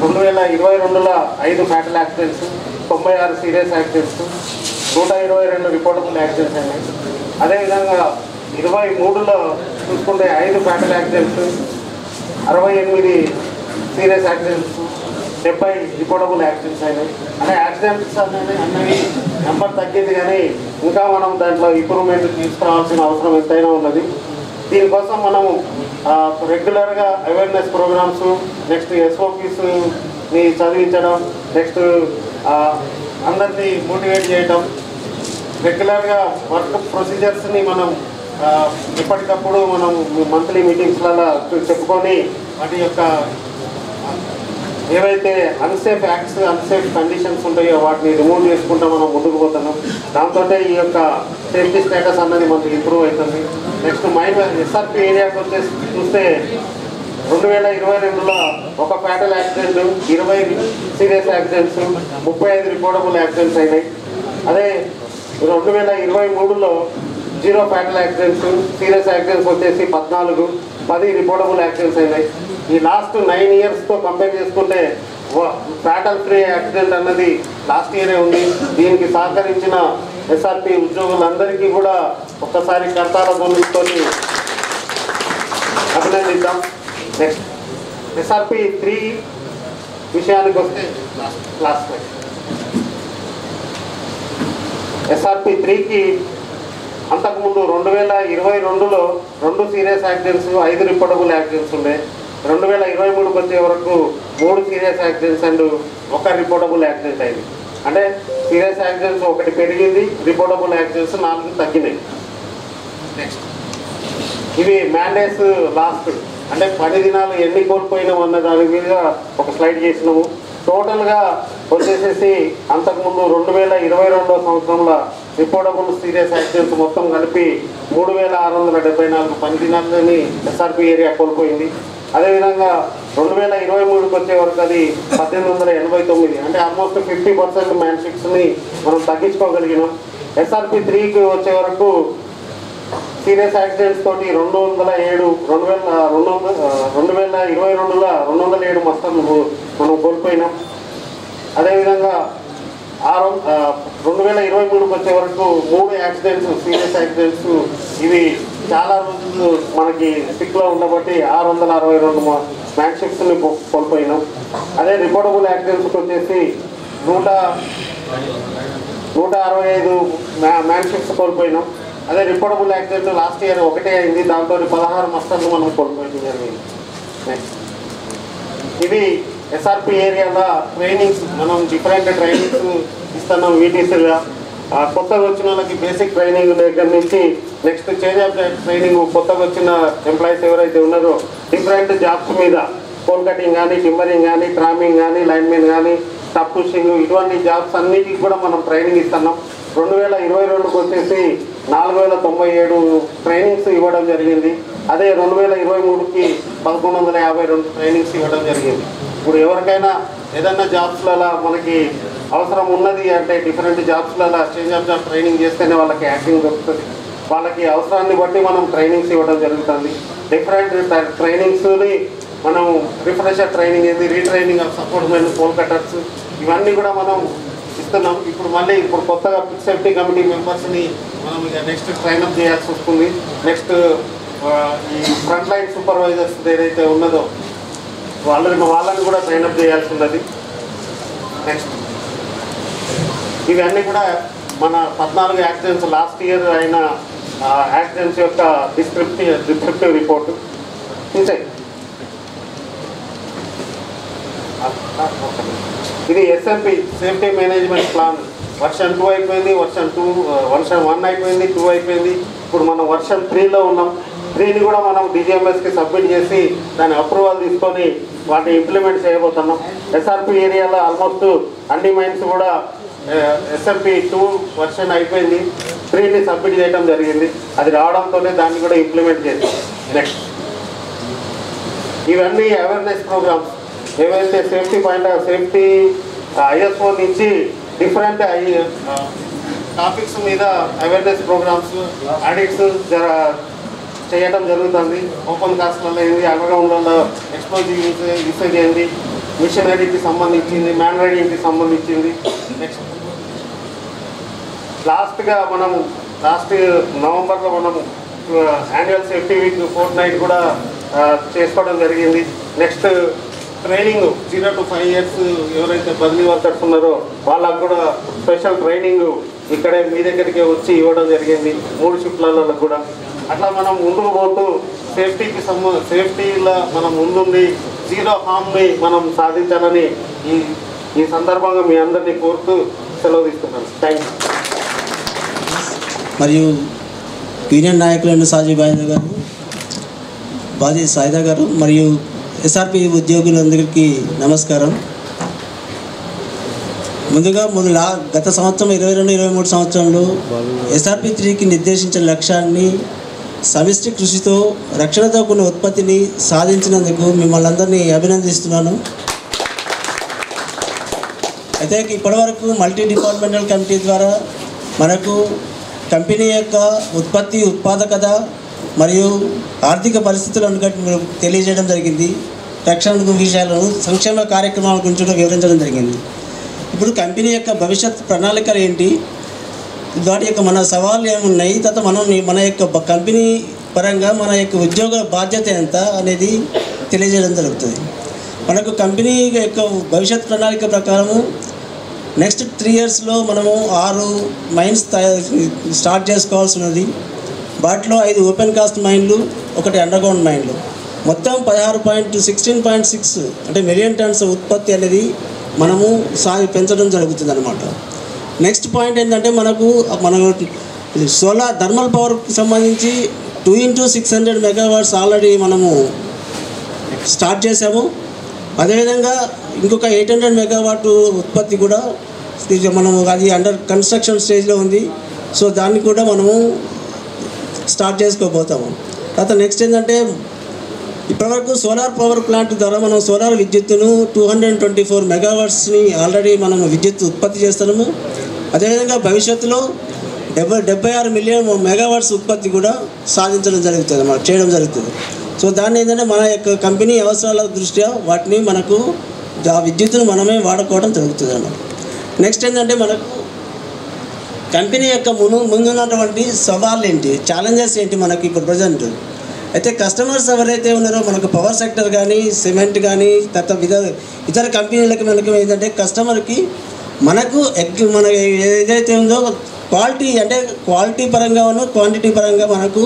2022లో 5 fatal accidents, 96 serious accidents, 122 reportable accidents అయినాయి. అదేవిధంగా 23లో చూసుకుంటే 5 fatal accidents, 68 serious accidents, 70 reportable accidents అయినాయి. అంటే యాక్సిడెంట్స్ అన్నవి నెంబర్ తగ్గింది కానీ ఇంకా మనం దాంట్లో ఇంప్రూవ్మెంట్ తీసుకురావాల్సిన అవసరం ఎంతైనా ఉన్నది. దీనికోసం మనము రెగ్యులర్గా అవేర్నెస్ ప్రోగ్రామ్స్, నెక్స్ట్ SOPsని చదివించడం, నెక్స్ట్ అందరినీ మోటివేట్ చేయడం, రెగ్యులర్గా వర్క్ ప్రొసీజర్స్ని మనం ఎప్పటికప్పుడు మనం మంత్లీ మీటింగ్స్లలో చెప్పుకొని వాటి యొక్క ఏవైతే అన్సేఫ్ యాక్ట్స్, అన్సేఫ్ కండిషన్స్ ఉంటాయో వాటిని రిమూవ్ చేసుకుంటూ మనం ముందుకు పోతున్నాం. దాంతో ఈ యొక్క సేఫ్టీ స్టేటస్ అన్నది మనకి ఇంప్రూవ్ అవుతుంది. నెక్స్ట్ SRP ఏరియాకి వచ్చేసి చూస్తే 2022లో 1 fatal accident, 20 serious accidents, 35 reportable accidents అయినాయి. అదే 2023లో 0 ఫ్యాటల్ యాక్సిడెంట్స్, సీరియస్ యాక్సిడెంట్స్ వచ్చేసి 14, 10 రిపోర్టబుల్ యాక్సిడెంట్స్ అయినాయి. ఈ లాస్ట్ 9 ఇయర్స్తో కంపేర్ చేసుకుంటే ఫ్యాటల్ ఫ్రీ యాక్సిడెంట్ అన్నది లాస్ట్ ఇయరే ఉంది. దీనికి సహకరించిన SRP ఉద్యోగులందరికీ కూడా ఒక్కసారి కర్తాల ధ్వనితో అభినందిద్దాం. నెక్స్ట్ SRP 3 విషయానికి వస్తే లాస్ట్ SRP 3కి అంతకుముందు 2022లో 2 సీరియస్ యాక్సిడెంట్స్ 5 రిపోర్టబుల్ యాక్సిడెంట్స్ ఉండే. 2023కి వచ్చే వరకు 3 serious accidents and 1 reportable accident అయింది. అంటే సీరియస్ యాక్సిడెంట్స్ 1 పెరిగింది, రిపోర్టబుల్ యాక్సిడెంట్స్ 4 తగ్గినాయి. నెక్స్ట్ ఇవి మ్యాండేట్స్ లాస్ట్ అంటే 10 దినాలు ఎన్ని కోల్పోయినాం అన్న దాని మీద ఒక స్లైడ్ చేసినాము. టోటల్గా వచ్చేసేసి అంతకుముందు 2022 సంవత్సరంలో రిపోర్టబుల్ సీరియస్ యాక్సిడెంట్స్ మొత్తం కలిపి 3674 10 దినాలని SRP ఏరియా కోల్పోయింది. అదేవిధంగా 2023కి వచ్చే వరకు అది 1889 అంటే ఆల్మోస్ట్ 50% మ్యాన్షిప్స్ని మనం తగ్గించుకోగలిగినాం. SRP 3కి వచ్చే వరకు సీరియస్ యాక్సిడెంట్స్ తోటి 207 2022లో 207 మస్టర్లు మనం కోల్పోయినాం. అదేవిధంగా 2023కి వచ్చే వరకు 3 యాక్సిడెంట్స్ సీరియస్ యాక్సిడెంట్స్ ఇవి చాలా రోజులు మనకి సిక్లో ఉండబట్టి 662 మ్యాన్షిప్స్ని కోల్పోయినాం. అదే రిపోర్టబుల్ యాక్సిడెంట్స్కి వచ్చేసి 165 మ్యాన్షిప్స్ కోల్పోయినాం. అదే రిపోర్టబుల్ యాక్సిడెంట్ లాస్ట్ ఇయర్ 1 అయింది, దాంతో 16 మస్టర్లు మనం కోల్పోయింది జరిగింది. నెక్స్ట్ ఇవి SRP ఏరియాలో ట్రైనింగ్స్ మనం డిఫరెంట్ ట్రైనింగ్స్ ఇస్తున్నాం. వీటీసీగా కొత్తగా వచ్చిన వాళ్ళకి బేసిక్ ట్రైనింగ్ దగ్గర నుంచి నెక్స్ట్ చేంజ్ ఆఫ్ ట్రైనింగ్ కొత్తగా వచ్చిన ఎంప్లాయీస్ ఎవరైతే ఉన్నారో డిఫరెంట్ జాబ్స్ మీద కోల్ కటింగ్ కానీ, టింబరింగ్ కానీ, ట్రామింగ్ కానీ, లైన్మెన్ కానీ, టప్ పుషింగ్ ఇటువంటి జాబ్స్ అన్నిటికి కూడా మనం ట్రైనింగ్ ఇస్తున్నాం. 2022కి వచ్చేసి 4097 ట్రైనింగ్స్ ఇవ్వడం జరిగింది. అదే 2023కి 1152 ట్రైనింగ్స్ ఇవ్వడం జరిగింది. ఇప్పుడు ఎవరికైనా ఏదైనా జాబ్స్లలో మనకి అవసరం ఉన్నది అంటే డిఫరెంట్ జాబ్స్లలో చేంజ్ ఆఫ్ జాబ్ ట్రైనింగ్ చేస్తేనే వాళ్ళకి యాక్టింగ్ దొరుకుతుంది. వాళ్ళకి అవసరాన్ని బట్టి మనం ట్రైనింగ్స్ ఇవ్వడం జరుగుతుంది. డిఫరెంట్ ట్రైనింగ్స్ని మనం రిఫ్రెషర్ ట్రైనింగ్ ఏంది, retraining of support men, pole cutters ఇవన్నీ కూడా మనం ఇస్తున్నాం. ఇప్పుడు కొత్తగా ఫిక్స్ సేఫ్టీ కమిటీ మెంబర్స్ని మనం ఇక నెక్స్ట్ ట్రైనప్ చేయాల్సి వస్తుంది. నెక్స్ట్ ఈ ఫ్రంట్ లైన్ సూపర్వైజర్స్ ఏదైతే ఉన్నదో వాళ్ళని కూడా ట్రైనప్ చేయాల్సి ఉన్నది. నెక్స్ట్ ఇవన్నీ కూడా మన 14 యాక్సిడెంట్స్ లాస్ట్ ఇయర్ అయిన యాక్సిడెంట్స్ యొక్క డిస్క్రిప్టివ్ రిపోర్టు. ఇది SMP safety management plan version 2 అయిపోయింది, వర్షన్ 1 అయిపోయింది, 2 అయిపోయింది. ఇప్పుడు మనం వర్షన్ 3లో ఉన్నాం. 3ని కూడా మనం DGMSకి సబ్మిట్ చేసి దాని అప్రూవల్ తీసుకొని వాటిని ఇంప్లిమెంట్ చేయబోతున్నాం. SRP ఏరియాలో ఆల్మోస్ట్ అన్ని మైన్స్ కూడా SMP 2 వర్షన్ అయిపోయింది, 3ని సబ్మిట్ చేయడం జరిగింది. అది రావడంతోనే దాన్ని కూడా ఇంప్లిమెంట్ చేస్తాం. నెక్స్ట్ ఇవన్నీ అవేర్నెస్ ప్రోగ్రామ్స్ ఏవైతే సేఫ్టీ ISO నుంచి డిఫరెంట్ టాపిక్స్ మీద అవేర్నెస్ ప్రోగ్రామ్స్ ఆడిట్స్ చేయడం జరుగుతుంది. ఓపెన్ కాస్ట్లలో ఏంది, అండర్గ్రౌండ్లలో ఎక్స్ప్లోజివ్ యూసేజ్ ఏంది, మిషనరీకి సంబంధించింది, మ్యాన్ రైడింగ్కి సంబంధించింది. నెక్స్ట్ లాస్ట్ నవంబర్లో మనం యాన్యువల్ సేఫ్టీ వీక్ ఫోర్ట్నైట్ కూడా చేసుకోవడం జరిగింది. నెక్స్ట్ ట్రైనింగ్ 0 to 5 years ఎవరైతే బదిలీ వర్కర్స్ ఉన్నారో వాళ్ళకు కూడా స్పెషల్ ట్రైనింగ్ ఇక్కడే మీ దగ్గరికి వచ్చి ఇవ్వడం జరిగింది 3 షిఫ్ట్లలో కూడా. అట్లా మనం ముందుకు పోతూ సేఫ్టీలో మనం ముందుండి 0 హార్మ్ని మనం సాధించాలని ఈ సందర్భంగా మీ అందరినీ కోరుతూ సెలవు తీసుకుంటాను. Thank you. మరియు యూనియన్ నాయకులను సాజీ బాయిదా గారు, బాజీ సాయిదా గారు మరియు SRP ఉద్యోగులందరికీ నమస్కారం. ముందుగా గత సంవత్సరం 22-23 సంవత్సరంలో SRP 3కి నిర్దేశించిన లక్ష్యాన్ని సమిష్టి కృషితో రక్షణతో కూడిన ఉత్పత్తిని సాధించినందుకు మిమ్మల్ని అందరినీ అభినందిస్తున్నాను. అయితే ఇప్పటివరకు మల్టీ డిపార్ట్మెంటల్ కమిటీ ద్వారా మనకు కంపెనీ యొక్క ఉత్పత్తి, ఉత్పాదకత మరియు ఆర్థిక పరిస్థితులు అనుకట్టు తెలియజేయడం జరిగింది. రక్షణ విషయాలను, సంక్షేమ కార్యక్రమాల గురించి కూడా వివరించడం జరిగింది. ఇప్పుడు కంపెనీ యొక్క భవిష్యత్ ప్రణాళికలు ఏంటి, వాటి యొక్క మన సవాళ్ళు ఏమున్నాయి, తర్వాత మన యొక్క కంపెనీ పరంగా మన యొక్క ఉద్యోగ బాధ్యత ఎంత అనేది తెలియజేయడం జరుగుతుంది. మనకు కంపెనీ యొక్క భవిష్యత్ ప్రణాళిక ప్రకారము నెక్స్ట్ 3 yearsలో మనము 6 మైన్స్ స్టార్ట్ చేసుకోవాల్సి ఉన్నది. వాటిలో 5 ఓపెన్ కాస్ట్ మైన్లు, 1 అండర్గ్రౌండ్ మైన్లు, మొత్తం 16.6 అంటే మిలియన్ టన్స్ ఉత్పత్తి అనేది మనము పెంచడం జరుగుతుంది అన్నమాట. నెక్స్ట్ పాయింట్ ఏంటంటే మన సోలార్ థర్మల్ పవర్కి సంబంధించి 2 into 600 megawatts ఆల్రెడీ మనము స్టార్ట్ చేసాము. అదేవిధంగా ఇంకొక 800 megawatt ఉత్పత్తి కూడా మనము అది అండర్ కన్స్ట్రక్షన్ స్టేజ్లో ఉంది. సో దాన్ని కూడా మనము స్టార్ట్ చేసుకోబోతాము. తర్వాత నెక్స్ట్ ఏంటంటే ఇప్పటివరకు సోలార్ పవర్ ప్లాంట్ ద్వారా మనం సోలార్ విద్యుత్తును 224 megawattsని ఆల్రెడీ మనము విద్యుత్ ఉత్పత్తి చేస్తున్నాము. అదేవిధంగా భవిష్యత్తులో 76 మిలియన్ మెగావాట్స్ ఉత్పత్తి కూడా సాధించడం జరుగుతుంది అన్నమాట, చేయడం జరుగుతుంది. సో దాన్ని ఏంటంటే మన యొక్క కంపెనీ అవసరాల దృష్ట్యా వాటిని మనకు ఆ విద్యుత్తును మనమే వాడుకోవడం జరుగుతుంది అన్నమాట. నెక్స్ట్ ఏంటంటే మనకు కంపెనీ యొక్క ముందున్నటువంటి సవాళ్ళు ఏంటి, ఛాలెంజెస్ ఏంటి మనకి ఇప్పుడు ప్రజెంట్ అయితే కస్టమర్స్ ఎవరైతే ఉన్నారో మనకు పవర్ సెక్టర్ కానీ సిమెంట్ కానీ తర్వాత ఇతర కంపెనీలకు మనకు ఏంటంటే కస్టమర్కి మనకు మన ఏదైతే ఉందో క్వాలిటీ పరంగా క్వాంటిటీ పరంగా మనకు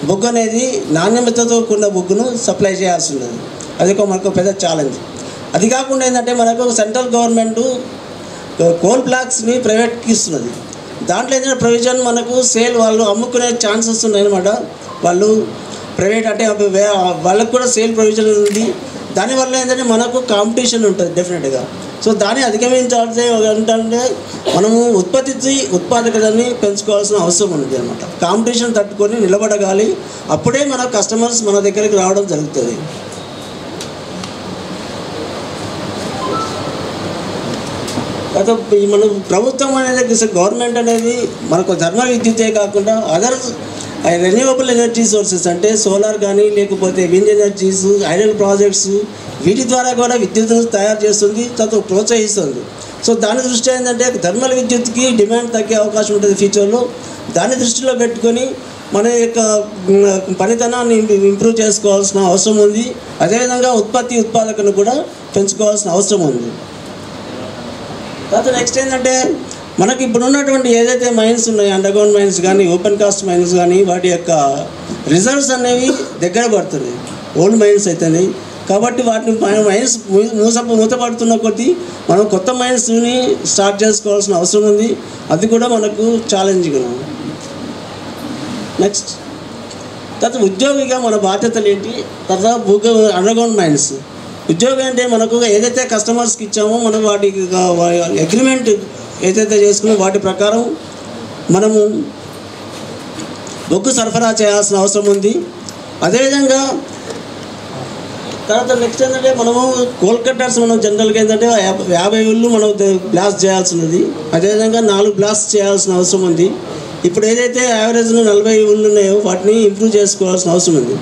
బొగ్గు అనేది నాణ్యతతో కూడిన బొగ్గును సప్లై చేయాల్సి ఉన్నది. అది మనకు పెద్ద ఛాలెంజ్. అది కాకుండా ఏంటంటే మనకు సెంట్రల్ గవర్నమెంట్ కోల్ బ్లాక్స్ని ప్రైవేట్కి ఇస్తున్నది. దాంట్లో ఏదైనా ప్రొవిజన్ మనకు సేల్ వాళ్ళు అమ్ముకునే ఛాన్సెస్ ఉన్నాయన్నమాట. వాళ్ళు ప్రైవేట్ అంటే వాళ్ళకు కూడా సేల్ ప్రొవిజన్ ఉంది. దానివల్ల ఏంటంటే మనకు కాంపిటీషన్ ఉంటుంది డెఫినెట్గా. సో దాన్ని అధిగమించాలంటే ఏంటంటే మనము ఉత్పాదకతని పెంచుకోవాల్సిన అవసరం ఉంది అన్నమాట. కాంపిటీషన్ తట్టుకొని నిలబడగాలి, అప్పుడే మన కస్టమర్స్ మన దగ్గరికి రావడం జరుగుతుంది. మన ప్రభుత్వం అనేది గవర్నమెంట్ అనేది మనకు థర్మల్ విద్యుత్తే కాకుండా అదర్ రెన్యూవబుల్ ఎనర్జీ సోర్సెస్ అంటే సోలార్ కానీ లేకపోతే విండ్ ఎనర్జీస్, ఐడల్ ప్రాజెక్ట్స్ వీటి ద్వారా కూడా విద్యుత్తును తయారు చేస్తుంది, తర్వాత ప్రోత్సహిస్తుంది. సో దాని దృష్టి ఏంటంటే థర్మల్ విద్యుత్కి డిమాండ్ తగ్గే అవకాశం ఉంటుంది ఫ్యూచర్లో. దాన్ని దృష్టిలో పెట్టుకొని మన యొక్క పనితనాన్ని ఇంప్రూవ్ చేసుకోవాల్సిన అవసరం ఉంది. అదేవిధంగా ఉత్పాదకను కూడా పెంచుకోవాల్సిన అవసరం ఉంది. తర్వాత నెక్స్ట్ ఏంటంటే మనకి ఇప్పుడు ఉన్నటువంటి ఏదైతే మైన్స్ ఉన్నాయో అండర్గ్రౌండ్ మైన్స్ కానీ ఓపెన్ కాస్ట్ మైన్స్ కానీ వాటి యొక్క రిజర్వ్స్ అనేవి దగ్గర పడుతున్నాయి, ఓల్డ్ మైన్స్ అవుతున్నాయి. కాబట్టి వాటిని మైన్స్ మూతపడుతున్న కొద్దీ మనం కొత్త మైన్స్ని స్టార్ట్ చేసుకోవాల్సిన అవసరం ఉంది. అది కూడా మనకు ఛాలెంజింగ్ ఉంది. నెక్స్ట్ తర్వాత ఉద్యోగిగా మన బాధ్యతలు ఏంటి, తర్వాత అండర్గ్రౌండ్ మైన్స్ ఉద్యోగం అంటే మనకు ఏదైతే కస్టమర్స్కి ఇచ్చామో మనం వాటికి అగ్రిమెంట్ ఏదైతే చేసుకున్నామో వాటి ప్రకారం మనము బొగ్గు సరఫరా చేయాల్సిన అవసరం ఉంది. అదేవిధంగా తర్వాత నెక్స్ట్ ఏంటంటే మనము కోల్కట్టర్స్ మనం జనరల్గా ఏంటంటే 50 ఇళ్ళు మనం బ్లాస్ట్ చేయాల్సి ఉన్నది. అదేవిధంగా 4 బ్లాస్ట్ చేయాల్సిన అవసరం ఉంది. ఇప్పుడు ఏదైతే యావరేజ్లో 40 ఇళ్ళు ఉన్నాయో వాటిని ఇంప్రూవ్ చేసుకోవాల్సిన అవసరం ఉంది.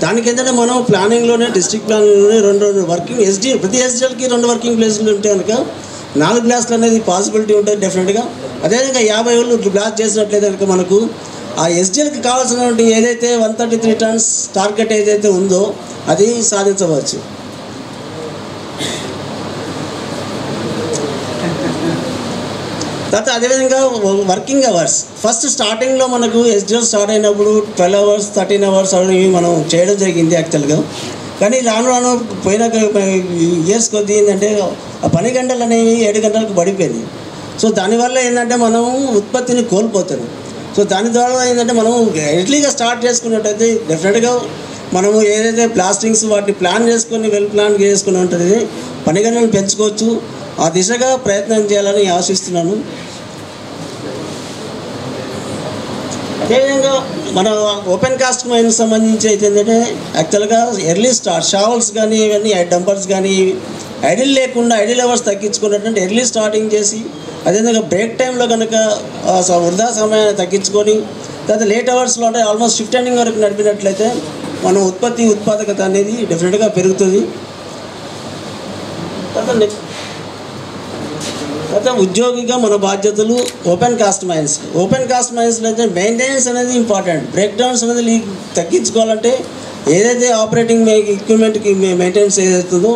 దానికి ఏంటంటే మనం ప్లానింగ్లోనే డిస్ట్రిక్ట్ ప్లానింగ్లోనే 2 వర్కింగ్ ప్రతి ఎస్డిఎల్కి 2 వర్కింగ్ ప్లేసులు ఉంటే కనుక 4 బ్లాస్ట్లు అనేది పాసిబిలిటీ ఉంటుంది డెఫినెట్గా. అదేవిధంగా 50 ఇళ్ళు బ్లాస్ట్ చేసినట్లయితే కనుక మనకు ఆ ఎస్డిఎల్కి కావాల్సినటువంటి ఏదైతే 133 tons టార్గెట్ ఏదైతే ఉందో అది సాధించవచ్చు. తర్వాత అదేవిధంగా వర్కింగ్ అవర్స్ ఫస్ట్ స్టార్టింగ్లో మనకు ఎస్డిఎల్ స్టార్ట్ అయినప్పుడు 12 hours 13 hours అనేవి మనం చేయడం జరిగింది యాక్చువల్గా. కానీ రాను పోయిన ఇయర్స్ కొద్దీ ఏంటంటే ఆ పని గంటలు అనేవి 7 గంటలకు పడిపోయింది. సో దానివల్ల ఏంటంటే మనం ఉత్పత్తిని కోల్పోతాం. సో దాని ద్వారా ఏంటంటే మనం ఎర్లీగా స్టార్ట్ చేసుకున్నట్టయితే డెఫినెట్గా మనము ఏదైతే ప్లాస్టింగ్స్ వాటిని ప్లాన్ చేసుకొని ప్లాన్ చేసుకుని ఉంటుంది పని గంటలను పెంచుకోవచ్చు. ఆ దిశగా ప్రయత్నం చేయాలని ఆశిస్తున్నాను. అదేవిధంగా మన ఓపెన్ కాస్ట్ మైన్స్ సంబంధించి అయితే ఏంటంటే యాక్చువల్గా ఎర్లీ స్టార్ట్ షావల్స్ కానీ ఇవన్నీ డంపర్స్ కానీ ఐడిల్ లేకుండా ఐడిల్ అవర్స్ తగ్గించుకున్నట్టు ఎర్లీ స్టార్టింగ్ చేసి అదేవిధంగా బ్రేక్ టైంలో కనుక వృధా సమయాన్ని తగ్గించుకొని తర్వాత లేట్ అవర్స్లో అంటే ఆల్మోస్ట్ షిఫ్ట్ ఎండింగ్ వరకు నడిపినట్లయితే మన ఉత్పాదకత అనేది డెఫినెట్గా పెరుగుతుంది. తర్వాత తర్వాత ఉద్యోగిగా మన బాధ్యతలు ఓపెన్ కాస్ట్ మైన్స్లో అయితే మెయింటెనెన్స్ అనేది ఇంపార్టెంట్. బ్రేక్ డౌన్స్ అనేది తగ్గించుకోవాలంటే ఏదైతే ఆపరేటింగ్ ఎక్విప్మెంట్కి మెయింటెనెన్స్ ఏదైతుందో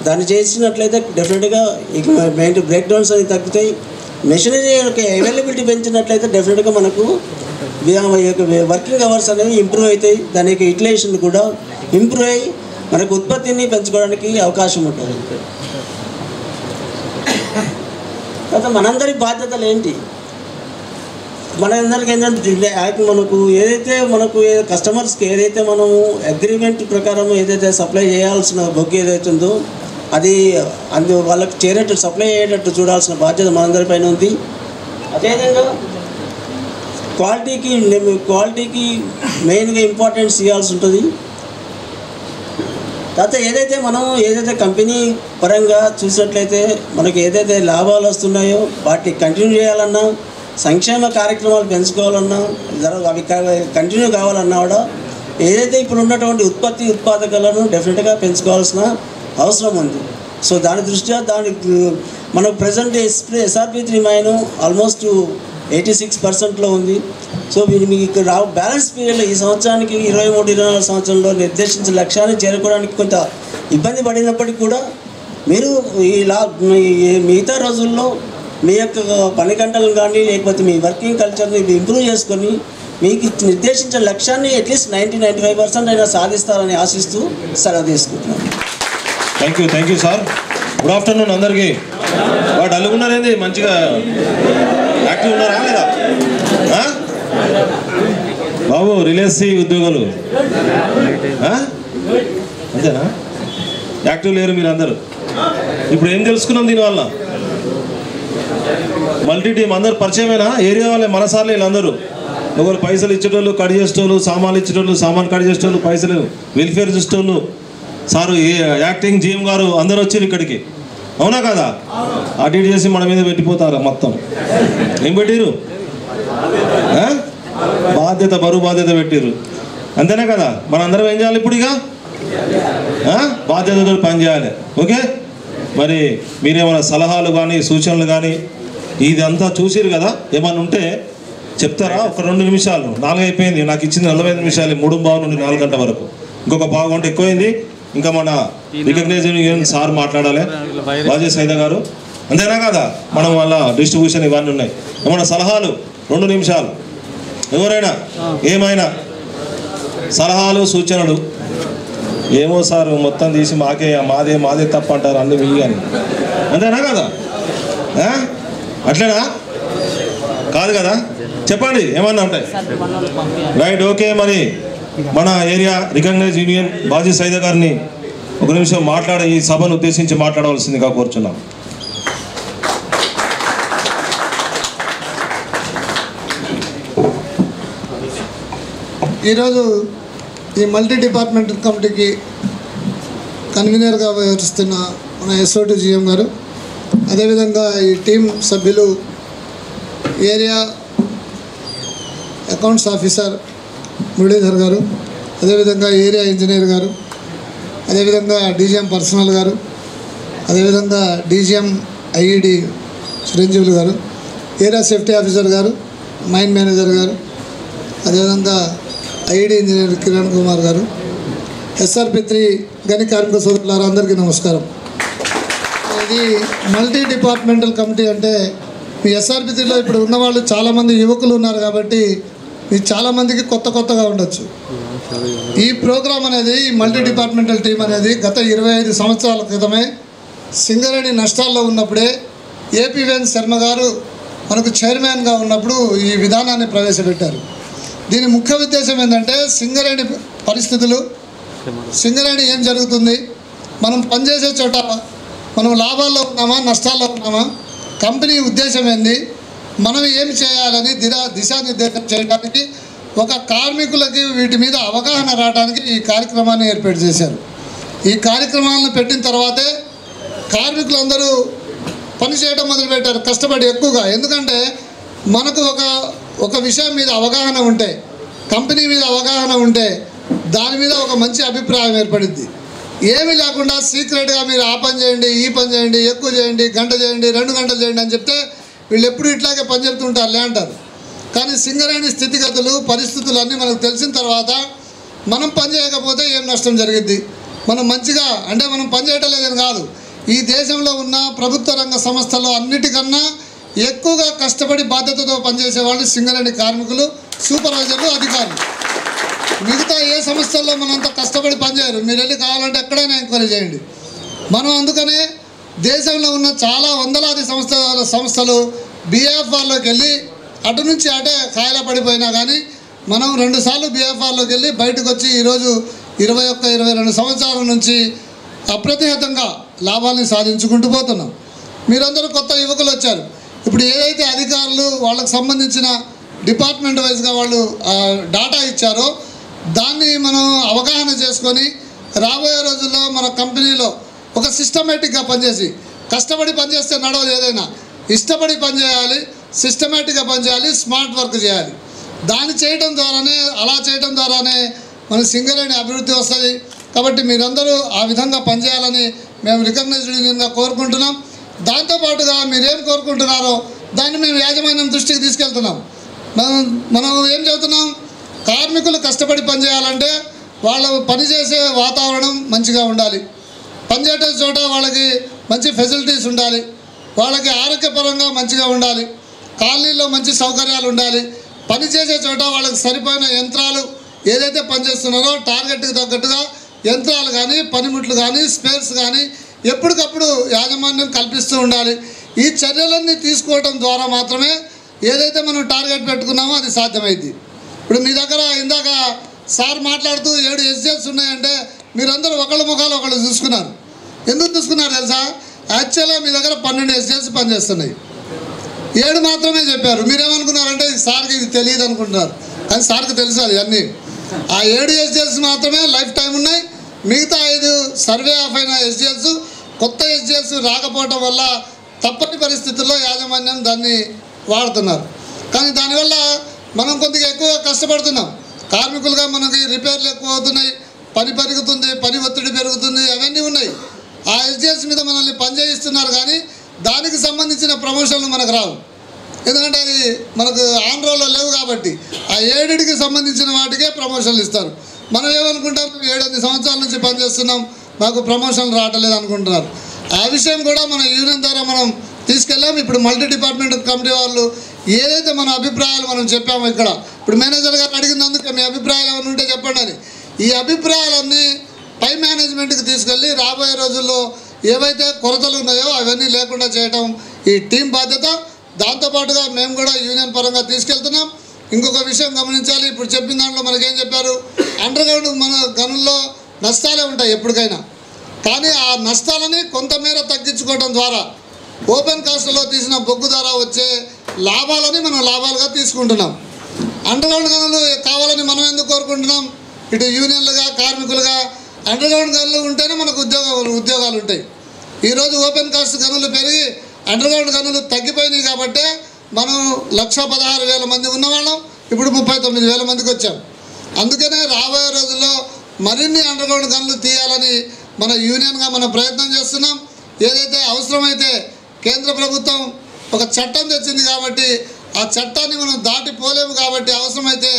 దాన్ని చేసినట్లయితే డెఫినెట్గా బ్రేక్ డౌన్స్ అనేది తగ్గుతాయి. మెషినరీ యొక్క అవైలబిలిటీ పెంచినట్లయితే డెఫినెట్గా మనకు వర్కింగ్ అవర్స్ అనేవి ఇంప్రూవ్ అవుతాయి. దాని యొక్క యూటిలైజేషన్ కూడా ఇంప్రూవ్ అయ్యి మనకు ఉత్పత్తిని పెంచుకోవడానికి అవకాశం ఉంటుంది. తర్వాత మనందరి బాధ్యతలు ఏంటి? మనందరికీ ఏంటంటే మనకు ఏదైతే కస్టమర్స్కి ఏదైతే మనము అగ్రిమెంట్ ప్రకారం ఏదైతే సప్లై చేయాల్సిన బొగ్గు ఏదైతే ఉందో అది వాళ్ళకి చేరేటట్టు సప్లై అయ్యేటట్టు చూడాల్సిన బాధ్యత మనందరిపైన ఉంది. అదేవిధంగా క్వాలిటీకి మెయిన్గా ఇంపార్టెన్స్ ఇవ్వాల్సి ఉంటుంది. తర్వాత ఏదైతే కంపెనీ పరంగా చూసినట్లయితే మనకి ఏదైతే లాభాలు వస్తున్నాయో వాటిని కంటిన్యూ చేయాలన్నా, సంక్షేమ కార్యక్రమాలు పెంచుకోవాలన్నా, అవి కంటిన్యూ కావాలన్నా కూడా ఏదైతే ఇప్పుడు ఉన్నటువంటి ఉత్పాదకలను డెఫినెట్గా పెంచుకోవాల్సిన అవసరం ఉంది. సో దాని దృష్ట్యా మనకు ప్రజెంట్ SRP3 మైన్ ఆల్మోస్ట్ 86%లో ఉంది. సో మీకు బ్యాలెన్స్ పీరియడ్లో ఈ సంవత్సరానికి 23-24 సంవత్సరంలో నిర్దేశించిన లక్ష్యాన్ని చేరుకోవడానికి కొంత ఇబ్బంది పడినప్పటికీ కూడా మీరు మిగతా రోజుల్లో మీ యొక్క పని గంటలను కానీ లేకపోతే మీ వర్కింగ్ కల్చర్ని ఇంప్రూవ్ చేసుకొని మీకు నిర్దేశించిన లక్ష్యాన్ని అట్లీస్ట్ 90-95% అయినా సాధిస్తారని ఆశిస్తూ సెలవు తీసుకుంటున్నాను. Thank you sir. Good afternoon అందరికీ. వాడు అలుగున్నారేంది, మంచిగా యాక్టివ్ ఉన్నారా లేదా బాబు? రిలయన్సీ ఉద్యోగులు అంతేనా? యాక్టివ్ లేరు మీరు అందరూ. ఇప్పుడు ఏం తెలుసుకున్నాం దీనివల్ల? మల్టీ టీం అందరు పరిచయమేనా? ఏరియా వాళ్ళే మనసార్లు వీళ్ళందరూ. ఒకరు పైసలు ఇచ్చేటోళ్ళు, కట్ చేసేటోళ్ళు, సామాన్లు ఇచ్చేటోళ్ళు, సామాన్ కట్ చేసేటోళ్ళు, పైసలు వెల్ఫేర్ చూసేటోళ్ళు, సారు యాక్టింగ్ GM గారు అందరు వచ్చారు ఇక్కడికి, అవునా కదా? అటు ఇటు చేసి మన మీద పెట్టిపోతారు మొత్తం. ఏం పెట్టిరు? బరువు బాధ్యత పెట్టిరు, అంతేనా కదా? మనందరం ఏం చేయాలి ఇప్పుడు? ఇక బాధ్యతతో పనిచేయాలి. ఓకే, మరి మీరేమైనా సలహాలు కానీ సూచనలు కానీ ఇదంతా చూసిరు కదా, ఏమన్నా ఉంటే చెప్తారా? ఒక 2 నిమిషాలు. 4 అయిపోయింది, నాకు ఇచ్చింది 45 నిమిషాలు. 3:15 నుండి 4 గంటల వరకు. ఇంకొక పావు గంట ఎక్కువైంది. ఇంకా మన రికగ్నైజేషన్ సార్ మాట్లాడాలి, బాజీ సైదా గారు, అంతేనా కదా? మనం వాళ్ళ డిస్ట్రిబ్యూషన్ ఇవన్నీ ఉన్నాయి. ఏమన్నా సలహాలు 2 నిమిషాలు, ఎవరైనా ఏమైనా సలహాలు సూచనలు. ఏమో సార్ మొత్తం తీసి మాదే తప్ప అంటారు అన్ని మీ అని, అంతేనా కదా? అట్లేనా? కాదు కదా? చెప్పండి ఏమన్నా ఉంటాయి. Right, okay. మరి మన area recognize union Baji Saida గారిని 1 నిమిషం మాట్లాడే ఈ సభను ఉద్దేశించి మాట్లాడవలసిందిగా కోరుచున్నాం. ఈరోజు ఈ మల్టీ డిపార్ట్మెంటల్ కమిటీకి కన్వీనర్గా వ్యవహరిస్తున్న మన SO2 GM గారు, అదేవిధంగా ఈ టీం సభ్యులు ఏరియా అకౌంట్స్ ఆఫీసర్ మురళీధర్ గారు, అదేవిధంగా ఏరియా ఇంజనీర్ గారు, అదేవిధంగా DGM పర్సనల్ గారు, అదేవిధంగా DGM IED చిరంజీవులు గారు, ఏరియా సేఫ్టీ ఆఫీసర్ గారు, మైన్ మేనేజర్ గారు, అదేవిధంగా IED ఇంజనీర్ కిరణ్ కుమార్ గారు, SRP3 గని కార్మిక సోదరులారా, అందరికీ నమస్కారం. ఇది మల్టీ డిపార్ట్మెంటల్ కమిటీ అంటే మీ SRP3లో ఇప్పుడు ఉన్నవాళ్ళు చాలామంది యువకులు ఉన్నారు కాబట్టి మీ చాలామందికి కొత్తగా ఉండొచ్చు. ఈ ప్రోగ్రాం అనేది, ఈ మల్టీ డిపార్ట్మెంటల్ టీం అనేది గత 25 సంవత్సరాల క్రితమే సింగరేణి నష్టాల్లో ఉన్నప్పుడే AP-వేణు శర్మ గారు మనకు చైర్మన్గా ఉన్నప్పుడు ఈ విధానాన్ని ప్రవేశపెట్టారు. దీని ముఖ్య ఉద్దేశం ఏంటంటే సింగరేణి పరిస్థితులు, సింగరేణి ఏం జరుగుతుంది, మనం పనిచేసే చోట మనం లాభాల్లో ఉన్నామా నష్టాల్లో ఉన్నామా, కంపెనీ ఉద్దేశం ఏంది, మనం ఏమి చేయాలని దిశానిర్దేశం చేయడానికి, ఒక కార్మికులకి వీటి మీద అవగాహన రావడానికి ఈ కార్యక్రమాన్ని ఏర్పాటు చేశారు. ఈ కార్యక్రమాలను పెట్టిన తర్వాతే కార్మికులందరూ పనిచేయడం మొదలుపెట్టారు, కష్టపడి ఎక్కువగా. ఎందుకంటే మనకు ఒక విషయం మీద అవగాహన ఉంటే, కంపెనీ మీద అవగాహన ఉంటే దాని మీద ఒక మంచి అభిప్రాయం ఏర్పడుద్ది. ఏమీ లేకుండా సీక్రెట్గా మీరు ఆ పని చేయండి, ఈ పని చేయండి, ఎక్కువ చేయండి, గంట చేయండి, 2 గంటలు చేయండి అని చెప్తే వీళ్ళు ఎప్పుడు ఇట్లాగే పని చెప్తుంటారులే అంటారు. కానీ సింగరేణి స్థితిగతులు పరిస్థితులు అన్నీ మనకు తెలిసిన తర్వాత మనం పని చేయకపోతే ఏం నష్టం జరిగింది? మనం మంచిగా అంటే మనం పని చేయటం లేదని కాదు, ఈ దేశంలో ఉన్న ప్రభుత్వ రంగ సంస్థల్లో అన్నిటికన్నా ఎక్కువగా కష్టపడి బాధ్యతతో పనిచేసే వాళ్ళు సింగరేణి కార్మికులు, సూపర్వైజర్లు, అధికారులు. మిగతా ఏ సంస్థల్లో మనంత కష్టపడి పనిచేయరు. మీరు వెళ్ళి కావాలంటే ఎక్కడైనా ఎంక్వైరీ చేయండి. మనం అందుకనే దేశంలో ఉన్న చాలా వందలాది సంస్థలు బిఎఫ్ఆర్లోకి వెళ్ళి అటు నుంచి అటే కాయలా పడిపోయినా కానీ మనం 2 సార్లు బిఎఫ్ఆర్లోకి వెళ్ళి బయటకు వచ్చి ఈరోజు 21-22 సంవత్సరాల నుంచి అప్రతిహతంగా లాభాలని సాధించుకుంటూ పోతున్నాం. మీరందరూ కొత్త యువకులు వచ్చారు. ఇప్పుడు ఏదైతే అధికారులు వాళ్ళకు సంబంధించిన డిపార్ట్మెంట్ వైజ్గా వాళ్ళు డాటా ఇచ్చారో దాన్ని మనం అవగాహన చేసుకొని రాబోయే రోజుల్లో మన కంపెనీలో ఒక సిస్టమేటిక్గా పనిచేసి, కష్టపడి పనిచేస్తే నడవదు, ఏదైనా ఇష్టపడి పనిచేయాలి, సిస్టమేటిక్గా పనిచేయాలి, స్మార్ట్ వర్క్ చేయాలి. దాన్ని చేయడం ద్వారానే, అలా చేయడం ద్వారానే మన సింగరేణి అభివృద్ధి వస్తుంది. కాబట్టి మీరందరూ ఆ విధంగా పనిచేయాలని మేము రికగ్నైజ్డ్ యూనియన్గా కోరుకుంటున్నాం. దాంతోపాటుగా మీరేం కోరుకుంటున్నారో దాన్ని మేము యాజమాన్యం దృష్టికి తీసుకెళ్తున్నాం. మనం ఏం చెబుతున్నాం, కార్మికులు కష్టపడి పనిచేయాలంటే వాళ్ళ పనిచేసే వాతావరణం మంచిగా ఉండాలి, పనిచేసే చోట వాళ్ళకి మంచి ఫెసిలిటీస్ ఉండాలి, వాళ్ళకి ఆరోగ్యపరంగా మంచిగా ఉండాలి, కాలనీలో మంచి సౌకర్యాలు ఉండాలి, పనిచేసే చోట వాళ్ళకి సరిపోయిన యంత్రాలు ఏదైతే పనిచేస్తున్నారో టార్గెట్కి తగ్గట్టుగా యంత్రాలు కానీ, పనిముట్లు కానీ, స్పేర్స్ కానీ ఎప్పటికప్పుడు యాజమాన్యం కల్పిస్తూ ఉండాలి. ఈ చర్యలన్నీ తీసుకోవడం ద్వారా మాత్రమే ఏదైతే మనం టార్గెట్ పెట్టుకున్నామో అది సాధ్యమైంది. ఇప్పుడు మీ దగ్గర ఇందాక సార్ మాట్లాడుతూ 7 ఎస్జిఎల్స్ ఉన్నాయంటే మీరందరూ ఒకళ్ళ ముఖాలు ఒకళ్ళు చూసుకున్నారు. ఎందుకు చూసుకున్నారు తెలుసా? యాక్చువల్గా మీ దగ్గర 12 ఎస్జిఎల్స్ పనిచేస్తున్నాయి, 7 మాత్రమే చెప్పారు. మీరేమనుకున్నారంటే సార్కి ఇది తెలియదు అనుకుంటున్నారు, కానీ సార్కి తెలుసు అది అన్నీ. ఆ 7 ఎస్జిఎల్స్ మాత్రమే లైఫ్ టైం ఉన్నాయి. మిగతా 5 సర్వే ఆఫ్ అయిన ఎస్జిఎల్స్, కొత్త ఎస్జిఎల్స్ రాకపోవటం వల్ల తప్పని పరిస్థితుల్లో యాజమాన్యం దాన్ని వాడుతున్నారు. కానీ దానివల్ల మనం కొద్దిగా ఎక్కువగా కష్టపడుతున్నాం. కార్మికులుగా మనకి రిపేర్లు ఎక్కువ అవుతున్నాయి, పని పెరుగుతుంది, పని ఒత్తిడి పెరుగుతుంది, అవన్నీ ఉన్నాయి. ఆ ఎస్జిఎల్స్ మీద మనల్ని పని చేయిస్తున్నారు, కానీ దానికి సంబంధించిన ప్రమోషన్లు మనకు రావు. ఎందుకంటే అది మనకు ఆంధ్రలో లేవు కాబట్టి ఆ 7కి సంబంధించిన వాటికే ప్రమోషన్లు ఇస్తారు. మనం ఏమనుకుంటాం, 7-8 సంవత్సరాల నుంచి పనిచేస్తున్నాం, మాకు ప్రమోషన్లు రావట్లేదు అనుకుంటున్నారు. ఆ విషయం కూడా మన యూనియన్ ద్వారా మనం తీసుకెళ్ళాం. ఇప్పుడు మల్టీ డిపార్ట్మెంట్ కమిటీ వాళ్ళు ఏదైతే మన అభిప్రాయాలు మనం చెప్పామో ఇక్కడ, ఇప్పుడు మేనేజర్ గారు అడిగినందుకు మీ అభిప్రాయాలు ఏమైనా ఉంటే చెప్పండి అని, ఈ అభిప్రాయాలన్నీ పై మేనేజ్మెంట్కి తీసుకెళ్ళి రాబోయే రోజుల్లో ఏవైతే కొరతలు ఉన్నాయో అవన్నీ లేకుండా చేయడం ఈ టీం బాధ్యత. దాంతోపాటుగా మేము కూడా యూనియన్ పరంగా తీసుకెళ్తున్నాం. ఇంకొక విషయం గమనించాలి, ఇప్పుడు చెప్పిన దాంట్లో మనకేం చెప్పారు, అండర్గ్రౌండ్ మన గనుల్లో నష్టాలే ఉంటాయి ఎప్పటికైనా, కానీ ఆ నష్టాలని కొంతమేర తగ్గించుకోవడం ద్వారా ఓపెన్ కాస్ట్లో తీసిన బొగ్గు ద్వారా వచ్చే లాభాలని మనం లాభాలుగా తీసుకుంటున్నాం. అండర్గ్రౌండ్ గనులు కావాలని మనం ఎందుకు కోరుకుంటున్నాం? ఇటు యూనియన్లుగా, కార్మికులుగా అండర్గ్రౌండ్ గనులు ఉంటేనే మనకు ఉద్యోగాలు ఉంటాయి. ఈరోజు ఓపెన్ కాస్ట్ గనులు పెరిగి అండర్గ్రౌండ్ గనులు తగ్గిపోయినాయి కాబట్టి మనం 1,16,000 మంది ఉన్నవాళ్ళం, ఇప్పుడు 39,000 మందికి వచ్చాం. అందుకనే రాబోయే రోజుల్లో మరిన్ని అండర్గ్రౌండ్ గనులు తీయాలని మన యూనియన్గా మనం ప్రయత్నం చేస్తున్నాం. ఏదైతే అవసరమైతే కేంద్ర ప్రభుత్వం ఒక చట్టం తెచ్చింది కాబట్టి ఆ చట్టాన్ని మనం దాటిపోలేము కాబట్టి అవసరమైతే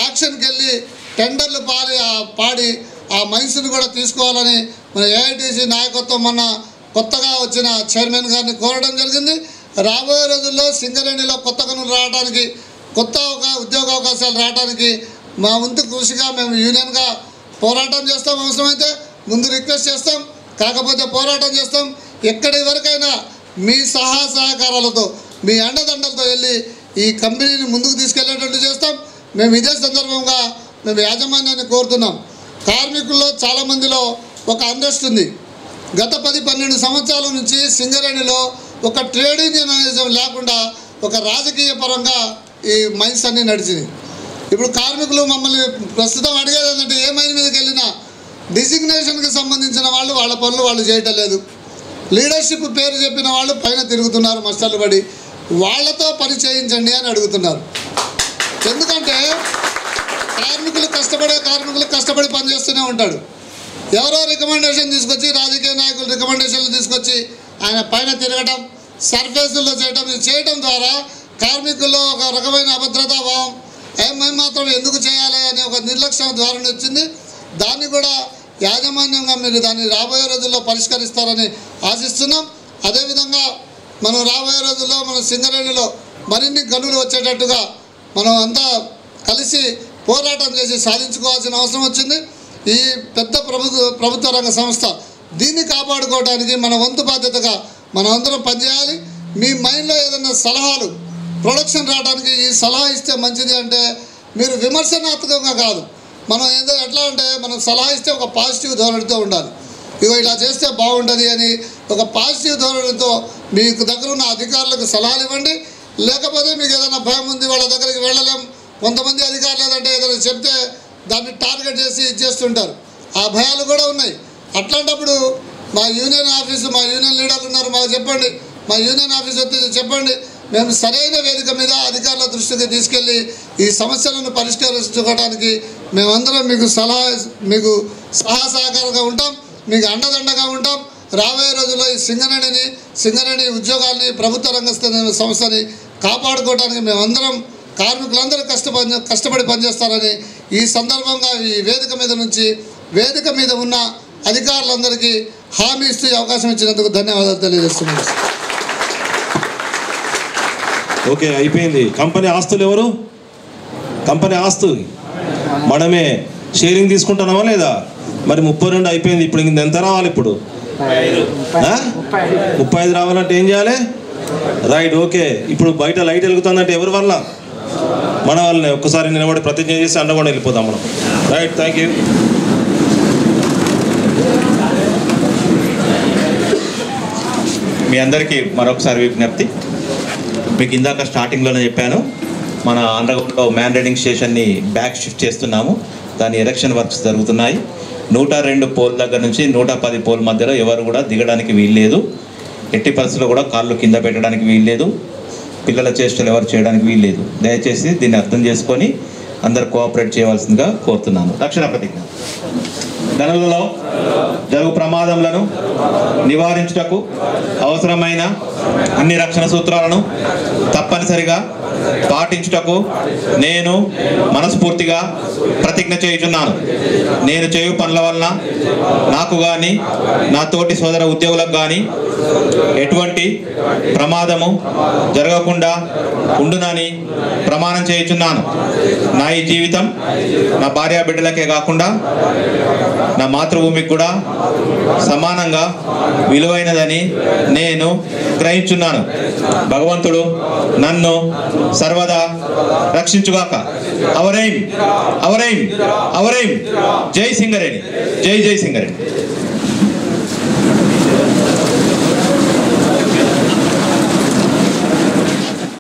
యాక్షన్కి వెళ్ళి టెండర్లు పాడి ఆ మైన్స్ని కూడా తీసుకోవాలని మన ఏఐటీసీ నాయకత్వం మొన్న కొత్తగా వచ్చిన చైర్మన్ గారిని కోరడం జరిగింది. రాబోయే రోజుల్లో సింగరేణిలో కొత్త గనులు రావడానికి, కొత్త ఉద్యోగ అవకాశాలు రావడానికి మా వంతు కృషిగా మేము యూనియన్గా పోరాటం చేస్తాం. అవసరమైతే ముందు రిక్వెస్ట్ చేస్తాం, కాకపోతే పోరాటం చేస్తాం. ఎక్కడి వరకైనా మీ సహకారాలతో, మీ అండదండలతో వెళ్ళి ఈ కంపెనీని ముందుకు తీసుకెళ్లేటట్టు చేస్తాం. మేము ఇదే సందర్భంగా మేము యాజమాన్యాన్ని కోరుతున్నాం. కార్మికుల్లో చాలామందిలో ఒక అండర్స్ట్ ఉంది. గత 10-12 సంవత్సరాల నుంచి సింగరేణిలో ఒక ట్రేడ్ యూనియనిజం లేకుండా ఒక రాజకీయ పరంగా ఈ మైన్స్ అన్నీ నడిచింది. ఇప్పుడు కార్మికులు మమ్మల్ని ప్రస్తుతం అడిగేది ఏంటంటే, ఏ మైన్ మీదకి వెళ్ళినా డిసిగ్నేషన్కి సంబంధించిన వాళ్ళు వాళ్ళ పనులు వాళ్ళు చేయటం లేదు, లీడర్షిప్ పేరు చెప్పిన వాళ్ళు పైన తిరుగుతున్నారు మస్తలు పడి, వాళ్ళతో పని చేయించండి అని అడుగుతున్నారు. ఎందుకంటే కార్మికులు కష్టపడి పనిచేస్తూనే ఉంటాడు. ఎవరో రికమెండేషన్ తీసుకొచ్చి, రాజకీయ నాయకులు రికమెండేషన్లు తీసుకొచ్చి ఆయన పైన తిరగటం, సర్ఫేసుల్లో చేయటం, ఇది చేయటం ద్వారా కార్మికుల్లో ఒక రకమైన అభద్రతాభావం, మేము మాత్రం ఎందుకు చేయాలి అనే ఒక నిర్లక్ష్యం ధోరణి వచ్చింది. దాన్ని కూడా యాజమాన్యంగా మీరు దాన్ని రాబోయే రోజుల్లో పరిష్కరిస్తారని ఆశిస్తున్నాం. అదేవిధంగా మనం రాబోయే రోజుల్లో మన సింగరేణిలో మరిన్ని గనులు వచ్చేటట్టుగా మనం అంతా కలిసి పోరాటం చేసి సాధించుకోవాల్సిన అవసరం వచ్చింది. ఈ పెద్ద ప్రభుత్వ రంగ సంస్థ దీన్ని కాపాడుకోవడానికి మన వంతు బాధ్యతగా మనం అందరం పనిచేయాలి. మీ మైండ్లో ఏదైనా సలహాలు ప్రొడక్షన్ రావడానికి ఈ సలహా ఇస్తే మంచిది అంటే మీరు విమర్శనాత్మకంగా కాదు, మనం ఏదో ఎట్లా అంటే మనం సలహా ఇస్తే ఒక పాజిటివ్ ధోరణితో ఉండాలి. ఇగో ఇలా చేస్తే బాగుంటుంది అని ఒక పాజిటివ్ ధోరణితో మీకు దగ్గర ఉన్న అధికారులకు సలహాలు ఇవ్వండి. లేకపోతే మీకు ఏదైనా భయం ఉంది, వాళ్ళ దగ్గరికి వెళ్ళలేం, కొంతమంది అధికారులు ఏదంటే ఏదైనా చెప్తే దాన్ని టార్గెట్ చేసి ఇచ్చేస్తుంటారు, ఆ భయాలు కూడా ఉన్నాయి. అట్లాంటప్పుడు మా యూనియన్ ఆఫీసు, మా యూనియన్ లీడర్లు ఉన్నారు, మాకు చెప్పండి, మా యూనియన్ ఆఫీస్ వచ్చి చెప్పండి, మేము సరైన వేదిక మీద అధికారుల దృష్టికి తీసుకెళ్ళి ఈ సమస్యలను పరిష్కరించుకోవడానికి మేమందరం మీకు సహాయ సహకారంగా ఉంటాం, మీకు అండదండగా ఉంటాం. రాబోయే రోజుల్లో ఈ సింగరేణి ఉద్యోగాల్ని, ప్రభుత్వ రంగ సంస్థని కాపాడుకోవడానికి మేమందరం కార్మికులందరూ కష్టపడి పనిచేస్తారని ఈ సందర్భంగా ఈ వేదిక మీద ఉన్న అధికారులందరికీ హామీ ఇస్తూ అవకాశం ఇచ్చినందుకు ధన్యవాదాలు తెలియజేస్తున్నాను. ఓకే, అయిపోయింది. కంపెనీ ఆస్తులు ఎవరు? కంపెనీ ఆస్తులు మనమే షేరింగ్ తీసుకుంటున్నామా లేదా? మరి 32 అయిపోయింది. ఇప్పుడు ఇంక ఎంత రావాలి? ఇప్పుడు 35 రావాలంటే ఏం చేయాలి? Right, okay. ఇప్పుడు బయట లైట్ వెలుగుతుందంటే ఎవరి వల్ల? మన వాళ్ళని ఒక్కసారి నిలబడి ప్రతిజ్ఞ చేసి అండకుండా వెళ్ళిపోతాం మనం. Right, thank you. మీ అందరికీ మరొకసారి విజ్ఞప్తి. మీకు ఇందాక స్టార్టింగ్లోనే చెప్పాను, మన అండర్గ్రౌండ్లో మ్యాన్ రైడింగ్ స్టేషన్ని బ్యాక్ షిఫ్ట్ చేస్తున్నాము. దాని ఎరెక్షన్ వర్క్స్ జరుగుతున్నాయి. 102 పోల్ దగ్గర నుంచి 110 పోల్ మధ్యలో ఎవరు కూడా దిగడానికి వీల్లేదు. ఎట్టి పరిస్థితుల్లో కూడా కాళ్ళు కింద పెట్టడానికి వీల్లేదు. పిల్లల చేష్టలు ఎవరు చేయడానికి వీల్లేదు. దయచేసి దీన్ని అర్థం చేసుకొని అందరు కోఆపరేట్ చేయవలసిందిగా కోరుతున్నాను. రక్షణ ప్రతిజ్ఞ. గనులలో జరుగు ప్రమాదములను నివారించుటకు అవసరమైన అన్ని రక్షణ సూత్రాలను తప్పనిసరిగా పాటించుటకు నేను మనస్ఫూర్తిగా ప్రతిజ్ఞ చేయుచున్నాను. నేను చేయు పనుల వలన నాకు కానీ నా తోటి సోదర ఉద్యోగులకు కానీ ఎటువంటి ప్రమాదము జరగకుండా ఉండునని ప్రమాణం చేయుచున్నాను. నా ఈ జీవితం నా భార్య బిడ్డలకే కాకుండా నా మాతృభూమికి కూడా సమానంగా విలువైనదని నేను గ్రహించున్నాను. భగవంతుడు నన్ను సర్వదా రక్షించుగాక. అవరైం అవరైం అవరైం. జై సింగరేణి, జై జై సింగరేణి.